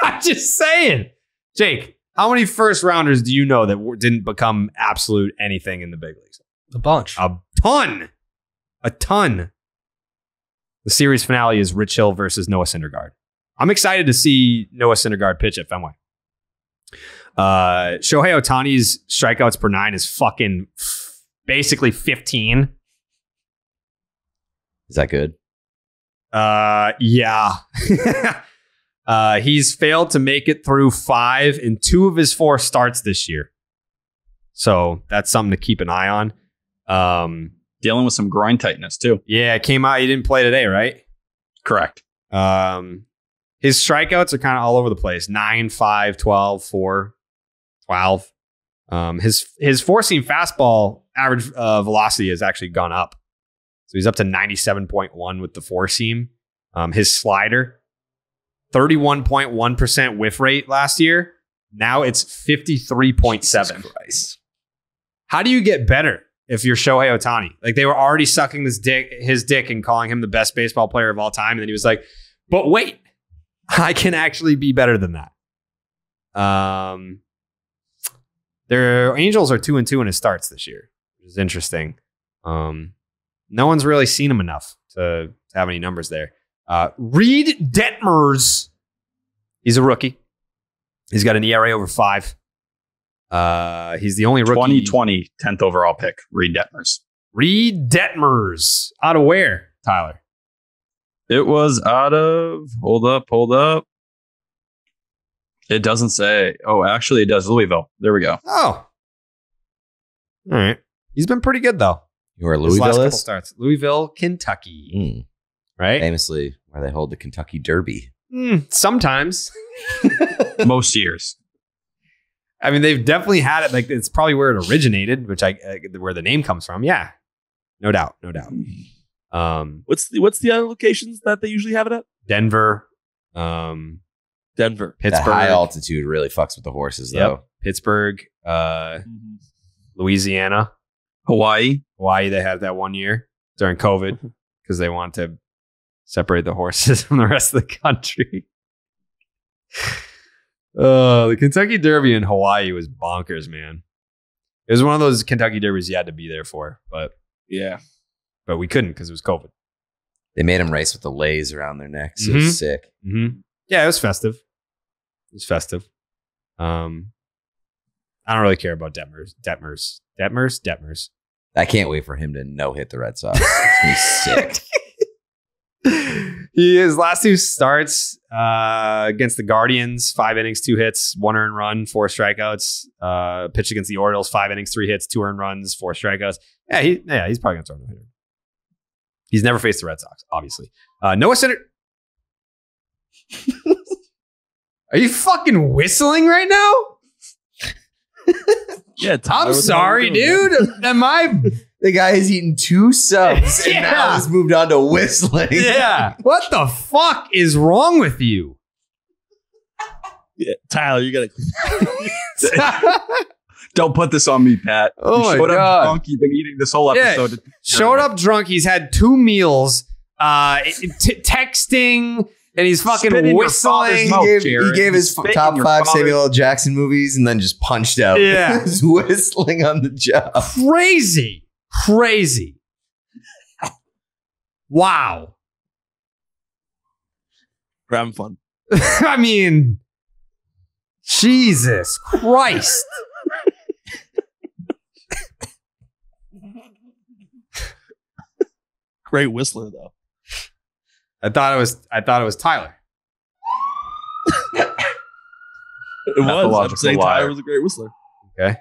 I'm just saying. Jake, how many first rounders do you know that didn't become absolute anything in the big leagues? A bunch. A ton. A ton. The series finale is Rich Hill versus Noah Syndergaard. I'm excited to see Noah Syndergaard pitch at Fenway. Shohei Ohtani's strikeouts per 9 is fucking basically 15. Is that good? Yeah. He's failed to make it through 5 in 2 of his 4 starts this year. So that's something to keep an eye on. Dealing with some groin tightness too. Yeah, it came out. He didn't play today, right? Correct. His strikeouts are kind of all over the place. 9, 5, 12, 4, 12. His four-seam fastball average velocity has actually gone up. So he's up to 97.1 with the four-seam. His slider, 31.1% whiff rate last year. Now it's 53.7. Christ. How do you get better if you're Shohei Ohtani? Like, they were already sucking his dick and calling him the best baseball player of all time. And then he was like, but wait, I can actually be better than that. Their Angels are 2-2 in his starts this year, which is interesting. No one's really seen him enough to have any numbers there. Reed Detmers, he's a rookie. He's got an ERA over 5. He's the only rookie. 2020 10th overall pick, Reed Detmers. Reed Detmers. Out of where, Tyler? It was out of, hold up. It doesn't say. Oh, actually, it does. Louisville. There we go. Oh. All right. He's been pretty good, though. You know where His last Louisville couple is? starts. Louisville, Kentucky. Right? Famously, where they hold the Kentucky Derby. Sometimes. Most years. I mean, they've definitely had it. Like, it's probably where it originated, where the name comes from. Yeah. No doubt. What's the other locations that they usually have it at? Denver. Denver. That Pittsburgh. high altitude really fucks with the horses, though. Yep. Pittsburgh. Louisiana. Hawaii. They had that one year during COVID because they wanted to separate the horses from the rest of the country. The Kentucky Derby in Hawaii was bonkers, man. It was one of those Kentucky Derbies you had to be there for, but we couldn't because it was COVID. They made them race with the lays around their necks. It was sick. Mm-hmm. Yeah, it was festive. I don't really care about Detmers. I can't wait for him to no-hit the Red Sox. It's going to be sick. His last 2 starts against the Guardians, 5 innings, 2 hits, 1 earned run, 4 strikeouts. Pitched against the Orioles, 5 innings, 3 hits, 2 earned runs, 4 strikeouts. He's probably going to throw no hitter. He's never faced the Red Sox, obviously. Noah Syndergaard. Are you fucking whistling right now? Yeah, Tyler, I'm sorry, dude. Am I? The guy has eaten 2 subs and now has moved on to whistling. Yeah. What the fuck is wrong with you? Yeah, Tyler, you gotta. Don't put this on me, Pat. Oh my showed God. up drunk. You've been eating this whole episode. Showed up drunk. He's had 2 meals, texting, and he's fucking Spit in your whistling. father's mouth. He gave his Spit in top your 5 father. Samuel L. Jackson movies and then just punched out. Yeah. He was whistling on the job. Crazy. Wow. We're having fun. I mean, Jesus Christ. Great whistler, though. I thought it was Tyler. It was. I'm Pathological saying liar. Tyler was a great whistler. Okay.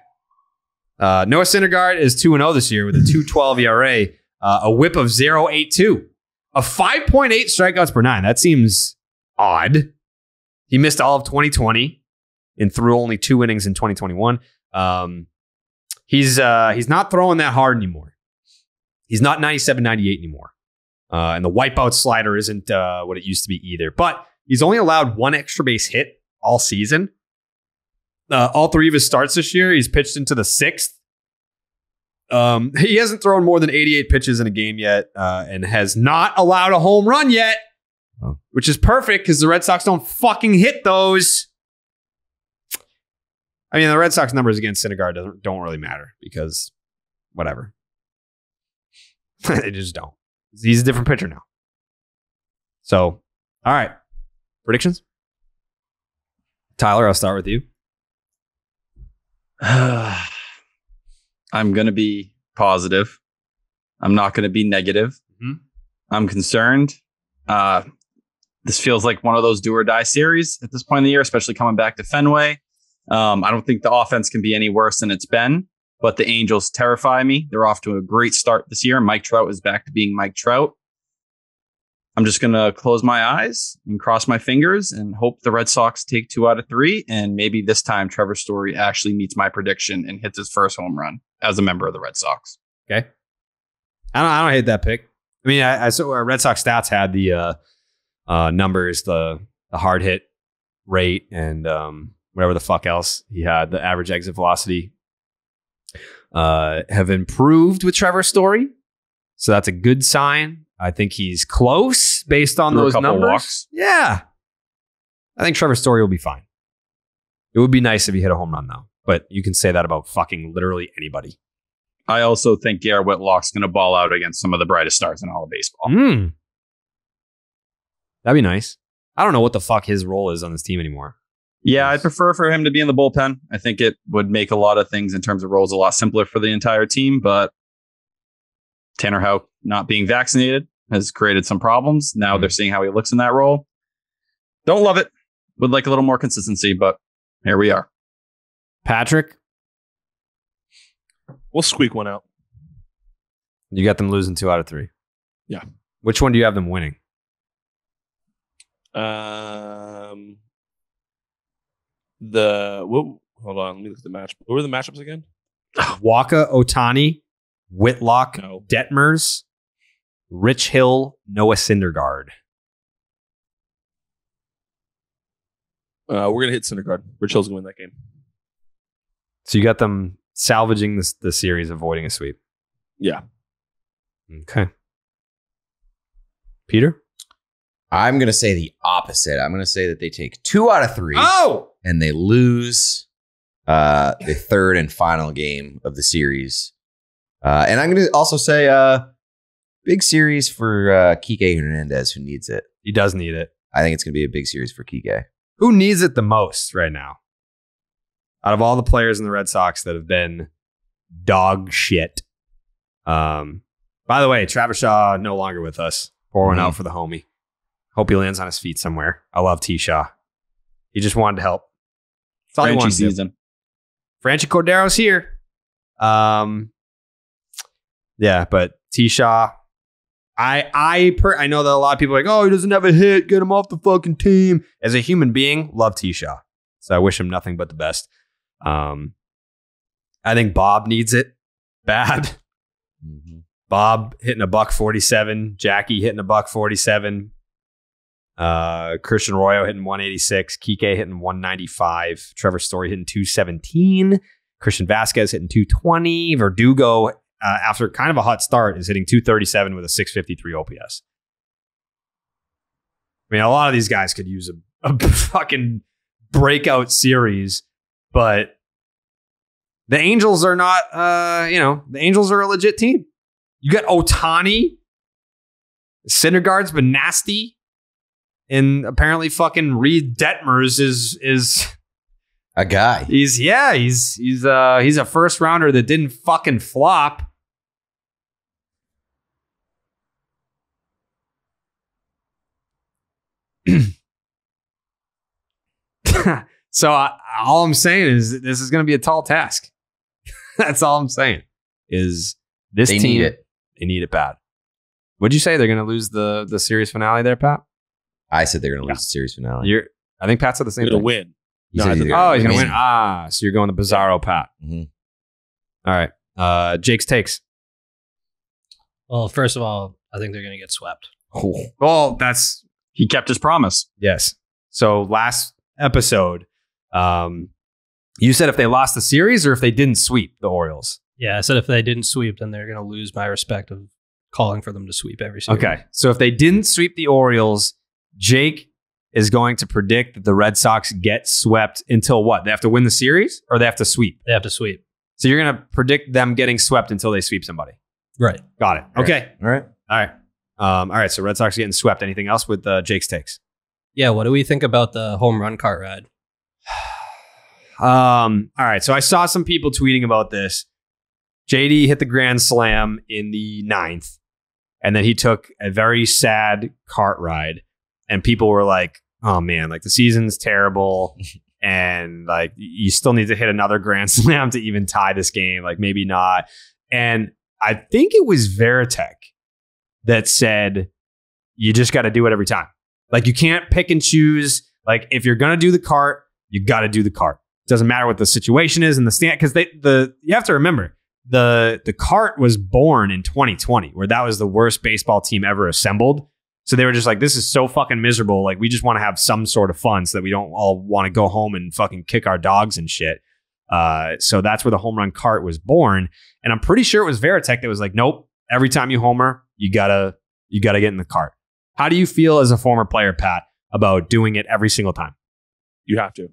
Noah Syndergaard is 2-0 this year with a 2.12 ERA, a whip of 0.82, a 5.8 strikeouts per 9. That seems odd. He missed all of 2020 and threw only 2 innings in 2021. He's not throwing that hard anymore. He's not 97, 98 anymore. And the wipeout slider isn't what it used to be either. But he's only allowed one extra base hit all season. All 3 of his starts this year, he's pitched into the 6th. He hasn't thrown more than 88 pitches in a game yet, and has not allowed a home run yet, which is perfect because the Red Sox don't fucking hit those. I mean, the Red Sox numbers against Syndergaard don't really matter because whatever. They just don't. He's a different pitcher now. So, all right. Predictions? Tyler, I'll start with you. I'm going to be positive. I'm not going to be negative. Mm-hmm. I'm concerned. This feels like one of those do or die series at this point in the year, especially coming back to Fenway. I don't think the offense can be any worse than it's been, but the Angels terrify me. They're off to a great start this year. Mike Trout is back to being Mike Trout. I'm just going to close my eyes and cross my fingers and hope the Red Sox take 2 out of 3. And maybe this time Trevor Story actually meets my prediction and hits his first home run as a member of the Red Sox. Okay. I don't hate that pick. I mean, I saw our Red Sox stats had the numbers, the hard hit rate, and whatever the fuck else he had, the average exit velocity, have improved with Trevor Story. So that's a good sign. I think he's close based on those numbers. Walks. Yeah. I think Trevor Story will be fine. It would be nice if he hit a home run, though. But you can say that about fucking literally anybody. I also think Garrett Whitlock's going to ball out against some of the brightest stars in all of baseball. That'd be nice. I don't know what the fuck his role is on this team anymore. Yeah, I'd prefer for him to be in the bullpen. I think it would make a lot of things in terms of roles a lot simpler for the entire team, but Tanner Houck not being vaccinated has created some problems. Now they're seeing how he looks in that role. Don't love it. Would like a little more consistency, but here we are. Patrick? We'll squeak one out. You got them losing 2 out of 3. Yeah. Which one do you have them winning? Hold on, let me look at the match. What were the matchups again? Waka, Ohtani, Whitlock, No. Detmers, Rich Hill, Noah Syndergaard. We're gonna hit Syndergaard. Rich Hill's gonna win that game. So you got them salvaging the series, avoiding a sweep. Yeah. Okay. Peter? I'm going to say the opposite. I'm going to say that they take 2 out of 3. Oh! And they lose the third and final game of the series. And I'm going to also say big series for Kike Hernandez, who needs it. He does need it. I think it's going to be a big series for Kike. Who needs it the most right now? Out of all the players in the Red Sox that have been dog shit. By the way, Travis Shaw no longer with us. Pour one out for the homie. Hope he lands on his feet somewhere. I love T. Shaw. He just wanted to help. That's all he wanted to do. Season. Franchi Cordero's here. Yeah, but T. Shaw, I know that a lot of people are like, oh, he doesn't have a hit. Get him off the fucking team. As a human being, love T. Shaw. So I wish him nothing but the best. I think Bob needs it bad. Mm-hmm. Bob hitting a $147. Jackie hitting a $147. Christian Arroyo hitting 186. Kike hitting 195. Trevor Story hitting 217. Christian Vasquez hitting 220. Verdugo, after kind of a hot start, is hitting 237 with a 653 OPS. I mean, a lot of these guys could use a fucking breakout series, but the Angels are not, the Angels are a legit team. You got Ohtani. Syndergaard's been nasty. And apparently fucking Reed Detmers is a guy. He's a first rounder that didn't fucking flop. So all I'm saying is this is going to be a tall task. That's all I'm saying. Is this They team need it. They need it bad. What'd you say? They're going to lose the series finale there, Pat? I said they're going to lose the series finale. I think Pat said the same They're thing. gonna win. He said I he's think- gonna Oh, he's going to win. win. Ah, so you're going the Bizarro Pat. Mhm. All right. Jake's takes. Well, first of all, I think they're going to get swept. Well, He kept his promise. yes. So last episode, you said if they lost the series or if they didn't sweep the Orioles. Yeah, I said if they didn't sweep, then they're going to lose my respect of calling for them to sweep every series. Okay. So if they didn't sweep the Orioles, Jake is going to predict that the Red Sox get swept until what? They have to win the series or they have to sweep? They have to sweep. So you're going to predict them getting swept until they sweep somebody. Right. Got it. Okay. All right. All right. All right. So Red Sox getting swept. Anything else with Jake's takes? Yeah, what do we think about the home run cart ride? All right. So I saw some people tweeting about this. JD hit the grand slam in the 9th, and then he took a very sad cart ride, and people were like, "Oh man, like the season's terrible, and like you still need to hit another grand slam to even tie this game. Like maybe not." And I think it was Veritek that said, "You just got to do it every time. Like you can't pick and choose. Like if you're gonna do the cart, you got to do the cart. Doesn't matter what the situation is in the stand, because you have to remember." The cart was born in 2020, where that was the worst baseball team ever assembled. So they were just like, this is so fucking miserable. Like, we just want to have some sort of fun so that we don't all want to go home and fucking kick our dogs and shit. So that's where the home run cart was born. And I'm pretty sure it was Veritek that was like, nope, every time you homer, you gotta get in the cart. How do you feel as a former player, Pat, about doing it every single time? You have to.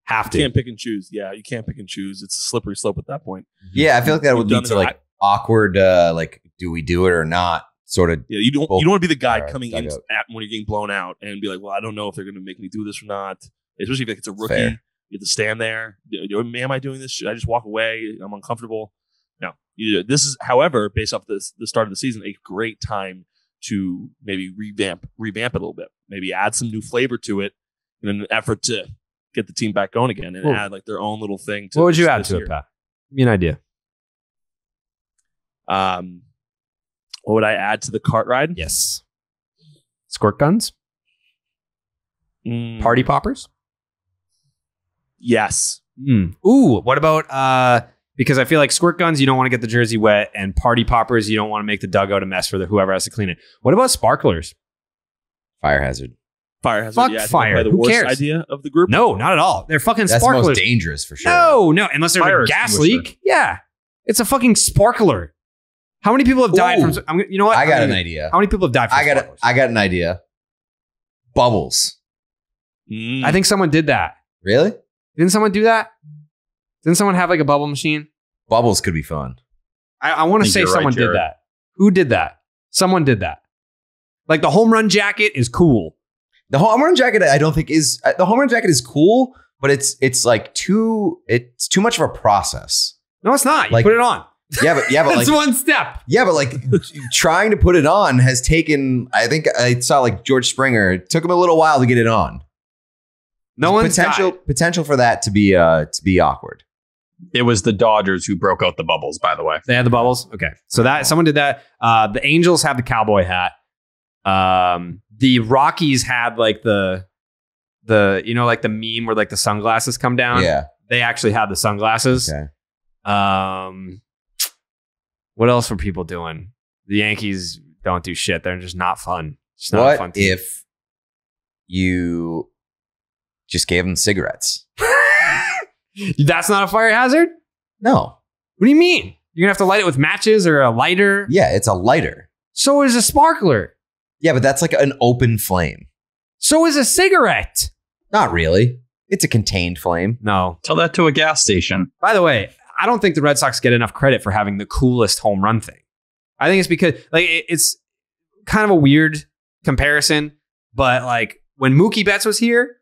Have to. You can't pick and choose. Yeah, you can't pick and choose. It's a slippery slope at that point. Yeah, I feel like that would You've lead done to it. like awkward, like, do we do it or not? Sort of. Yeah, you don't Both want to be the guy are coming in dugout. when you're getting blown out and be like, well, I don't know if they're going to make me do this or not. Especially if it's a rookie. Fair. You have to stand there. Am I doing this? Should I just walk away? I'm uncomfortable. No. This is, however, based off the start of the season, a great time to maybe revamp it a little bit. Maybe add some new flavor to it in an effort to get the team back going again and add like their own little thing to What would you add this to year. it, Pat? Give me an idea. What would I add to the cart ride? Yes. Squirt guns? Party poppers? Yes. Ooh, what about because I feel like squirt guns, you don't want to get the jersey wet, and party poppers, you don't want to make the dugout a mess for whoever has to clean it. What about sparklers? Fire hazard. Fire hazard. Fuck I think fire. probably the Who worst cares? idea of the group. No, not at all. They're fucking That's sparklers. the most dangerous for sure. No, unless there's Fire a gas extinguisher. leak. Yeah, it's a fucking sparkler. How many people have died Ooh. from? You know what? I got an idea. How many people have died from sparklers? I got an idea. Bubbles. I think someone did that. Really? Didn't someone do that? Didn't someone have like a bubble machine? Bubbles could be fun. I want to think say you're right, someone did Jared. that. Who did that? Someone did that. Like the home run jacket is cool. The home run jacket, I don't think is the home run jacket is cool, but it's too much of a process. No, it's not. You Like- put it on. Yeah, but That's like one step. yeah, but like trying to put it on has taken. I think I saw like George Springer. It took him a little while to get it on. No one's died. Potential for that to be awkward. It was the Dodgers who broke out the bubbles, by the way. They had the bubbles. Okay, so that someone did that. The Angels have the cowboy hat. The Rockies had like the like the meme where like the sunglasses come down. Yeah. They actually had the sunglasses. Okay. What else were people doing? The Yankees don't do shit. They're just not fun. It's not a fun What team. if you just gave them cigarettes? That's not a fire hazard? No. What do you mean? You're gonna have to light it with matches or a lighter? Yeah, it's a lighter. So is a sparkler. Yeah, but that's like an open flame. So is a cigarette. Not really. It's a contained flame. No. Tell that to a gas station. By the way, I don't think the Red Sox get enough credit for having the coolest home run thing. I think it's because like it's kind of a weird comparison, but like when Mookie Betts was here,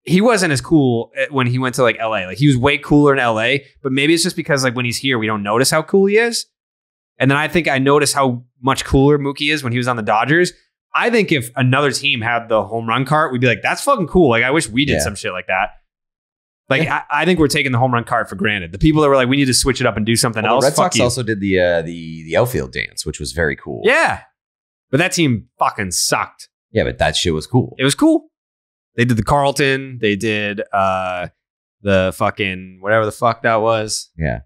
he wasn't as cool when he went to like LA. Like he was way cooler in LA, but maybe it's just because like when he's here, we don't notice how cool he is. And then I think I noticed how much cooler Mookie is when he was on the Dodgers. I think if another team had the home run cart, we'd be like, that's fucking cool. Like I wish we did Yeah. some shit like that. Like I think we're taking the home run cart for granted. The people that were like, we need to switch it up and do something Well, else. the Red fuck Sox you. also did the outfield dance, which was very cool. Yeah. But that team fucking sucked. Yeah, but that shit was cool. It was cool. They did the Carlton. They did the fucking whatever the fuck that was. Yeah.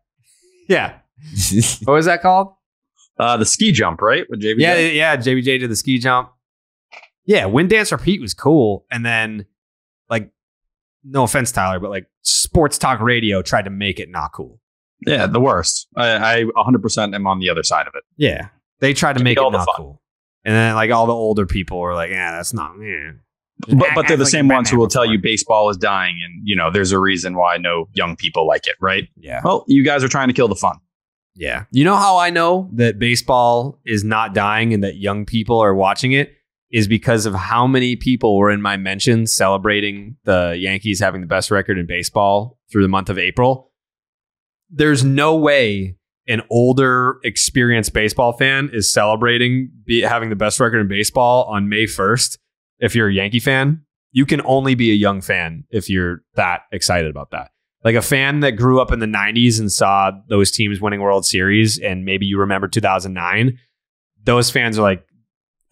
Yeah. What was that called? The ski jump, right? With JBJ? Yeah. JBJ did the ski jump. Yeah, Wind Dance Repeat was cool. And then, like, no offense, Tyler, but like sports talk radio tried to make it not cool. Yeah, the worst. I 100% am on the other side of it. Yeah, they tried to make it not cool. And then, like, all the older people were like, yeah, that's not, man. But they're the same ones who will tell you baseball is dying and, you know, there's a reason why no young people like it, right? Yeah. Well, you guys are trying to kill the fun. Yeah. You know how I know that baseball is not dying and that young people are watching it is because of how many people were in my mentions celebrating the Yankees having the best record in baseball through the month of April. There's no way an older, experienced baseball fan is celebrating having the best record in baseball on May 1st. If you're a Yankee fan, you can only be a young fan if you're that excited about that. Like a fan that grew up in the 90s and saw those teams winning World Series, and maybe you remember 2009, those fans are like,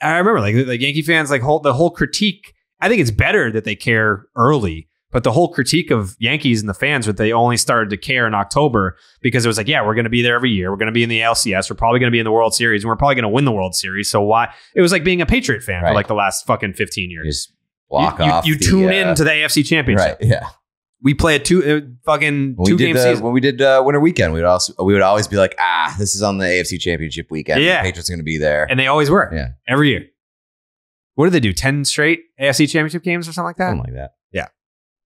I remember like Yankee fans, like the whole critique. I think it's better that they care early, but the whole critique of Yankees and the fans that they only started to care in October because it was like, yeah, we're going to be there every year. We're going to be in the ALCS. We're probably going to be in the World Series, and we're probably going to win the World Series. So why? It was like being a Patriot fan for like the last fucking 15 years. You just block off. You tune in to the AFC Championship. Right. Yeah. We play a two game season. When we did Winter Weekend, we would always be like, this is on the AFC Championship weekend. Yeah. The Patriots are going to be there. And they always were. Yeah. Every year. What do they do? 10 straight AFC Championship games or something like that? Something like that. Yeah.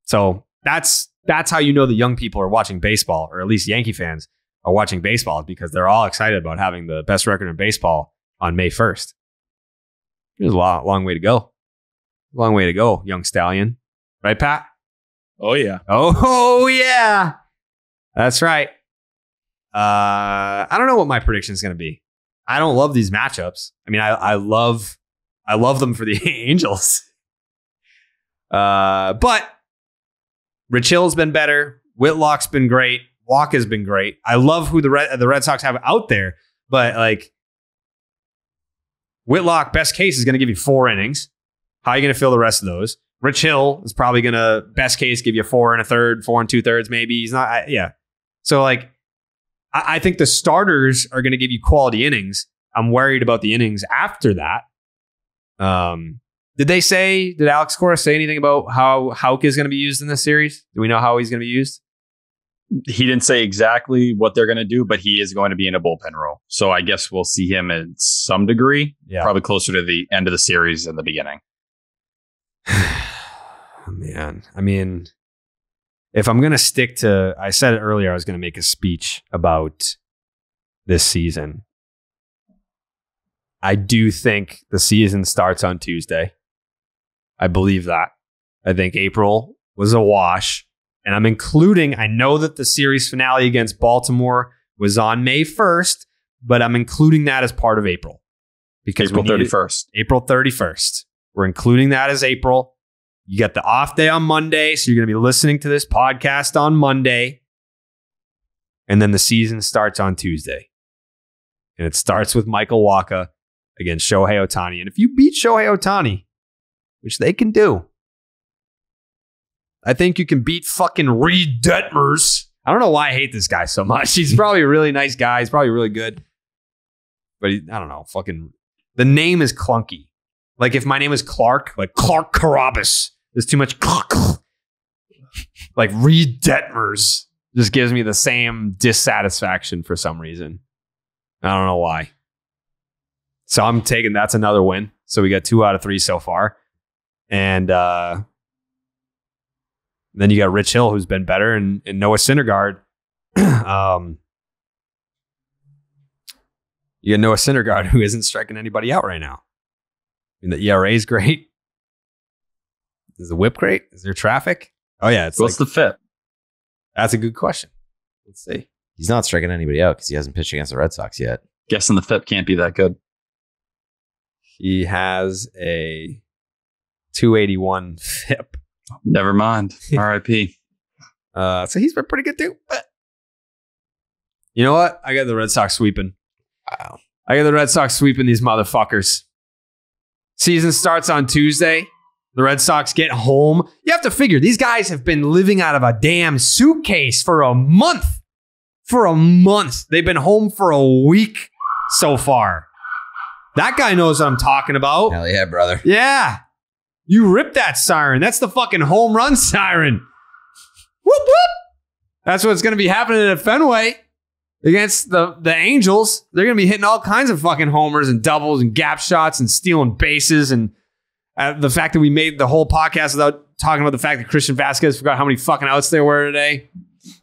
So that's how you know the young people are watching baseball, or at least Yankee fans are watching baseball, because they're all excited about having the best record in baseball on May 1st. There's a long way to go. Long way to go, young stallion. Right, Pat? Oh, yeah. Oh, yeah. That's right. I don't know what my prediction is going to be. I don't love these matchups. I mean, I love them for the Angels. But Rich Hill's been better. Whitlock's been great. Walk has been great. I love who the Red Sox have out there, but like Whitlock, best case, is going to give you 4 innings. How are you going to fill the rest of those? Rich Hill is probably going to, best case, give you 4 1/3, 4 2/3, maybe. He's not, yeah. So like, I think the starters are going to give you quality innings. I'm worried about the innings after that. Did Alex Cora say anything about how Houck is going to be used in this series? Do we know how he's going to be used? He didn't say exactly what they're going to do, but he is going to be in a bullpen role. So I guess we'll see him in some degree, probably closer to the end of the series than the beginning. Man, I mean, if I'm going to stick to, I said it earlier, I was going to make a speech about this season. I do think the season starts on Tuesday. I believe that. I think April was a wash. And I'm including, I know that the series finale against Baltimore was on May 1st, but I'm including that as part of April. Because April 31st. April 31st. We're including that as April. You got the off day on Monday, so you're going to be listening to this podcast on Monday. And then the season starts on Tuesday. And it starts with Michael Wacha against Shohei Ohtani. And if you beat Shohei Ohtani, which they can do, I think you can beat fucking Reed Detmers. I don't know why I hate this guy so much. He's probably a really nice guy. He's probably really good. But I don't know. Fucking, the name is clunky. Like if my name is Clark, like Clark Carrabis, there's too much. Like Reed Detmers just gives me the same dissatisfaction for some reason. I don't know why. So I'm taking, that's another win. So we got 2 out of 3 so far. And then you got Rich Hill, who's been better, and Noah Syndergaard. You got Noah Syndergaard, who isn't striking anybody out right now. I mean, the ERA is great. Is the whip great? Is there traffic? Oh, yeah. What's the FIP? That's a good question. Let's see. He's not striking anybody out because he hasn't pitched against the Red Sox yet. Guessing the FIP can't be that good. He has a 281 FIP. Never mind. RIP. So he's been pretty good too. But you know what? I got the Red Sox sweeping. Wow. I got the Red Sox sweeping these motherfuckers. Season starts on Tuesday. The Red Sox get home. You have to figure these guys have been living out of a damn suitcase for a month. For a month. They've been home for a week. so far. That guy knows what I'm talking about. Hell yeah, brother. Yeah. You ripped that siren. That's the fucking home run siren. Whoop, whoop. That's what's going to be happening at Fenway against the Angels. They're going to be hitting all kinds of fucking homers and doubles and gap shots and stealing bases. And the fact that we made the whole podcast without talking about the fact that Christian Vasquez forgot how many fucking outs there were today.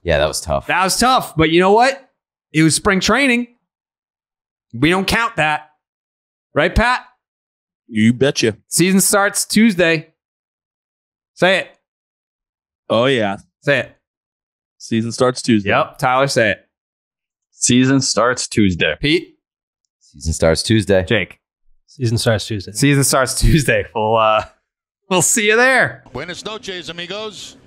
Yeah, that was tough. That was tough. But you know what? It was spring training. We don't count that. Right, Pat? You betcha. Season starts Tuesday. Say it. Oh, yeah. Say it. Season starts Tuesday. Yep. Tyler, say it. Season starts Tuesday. Pete? Season starts Tuesday. Jake? Season starts Tuesday. Season starts Tuesday. We'll see you there. Buenas noches, amigos.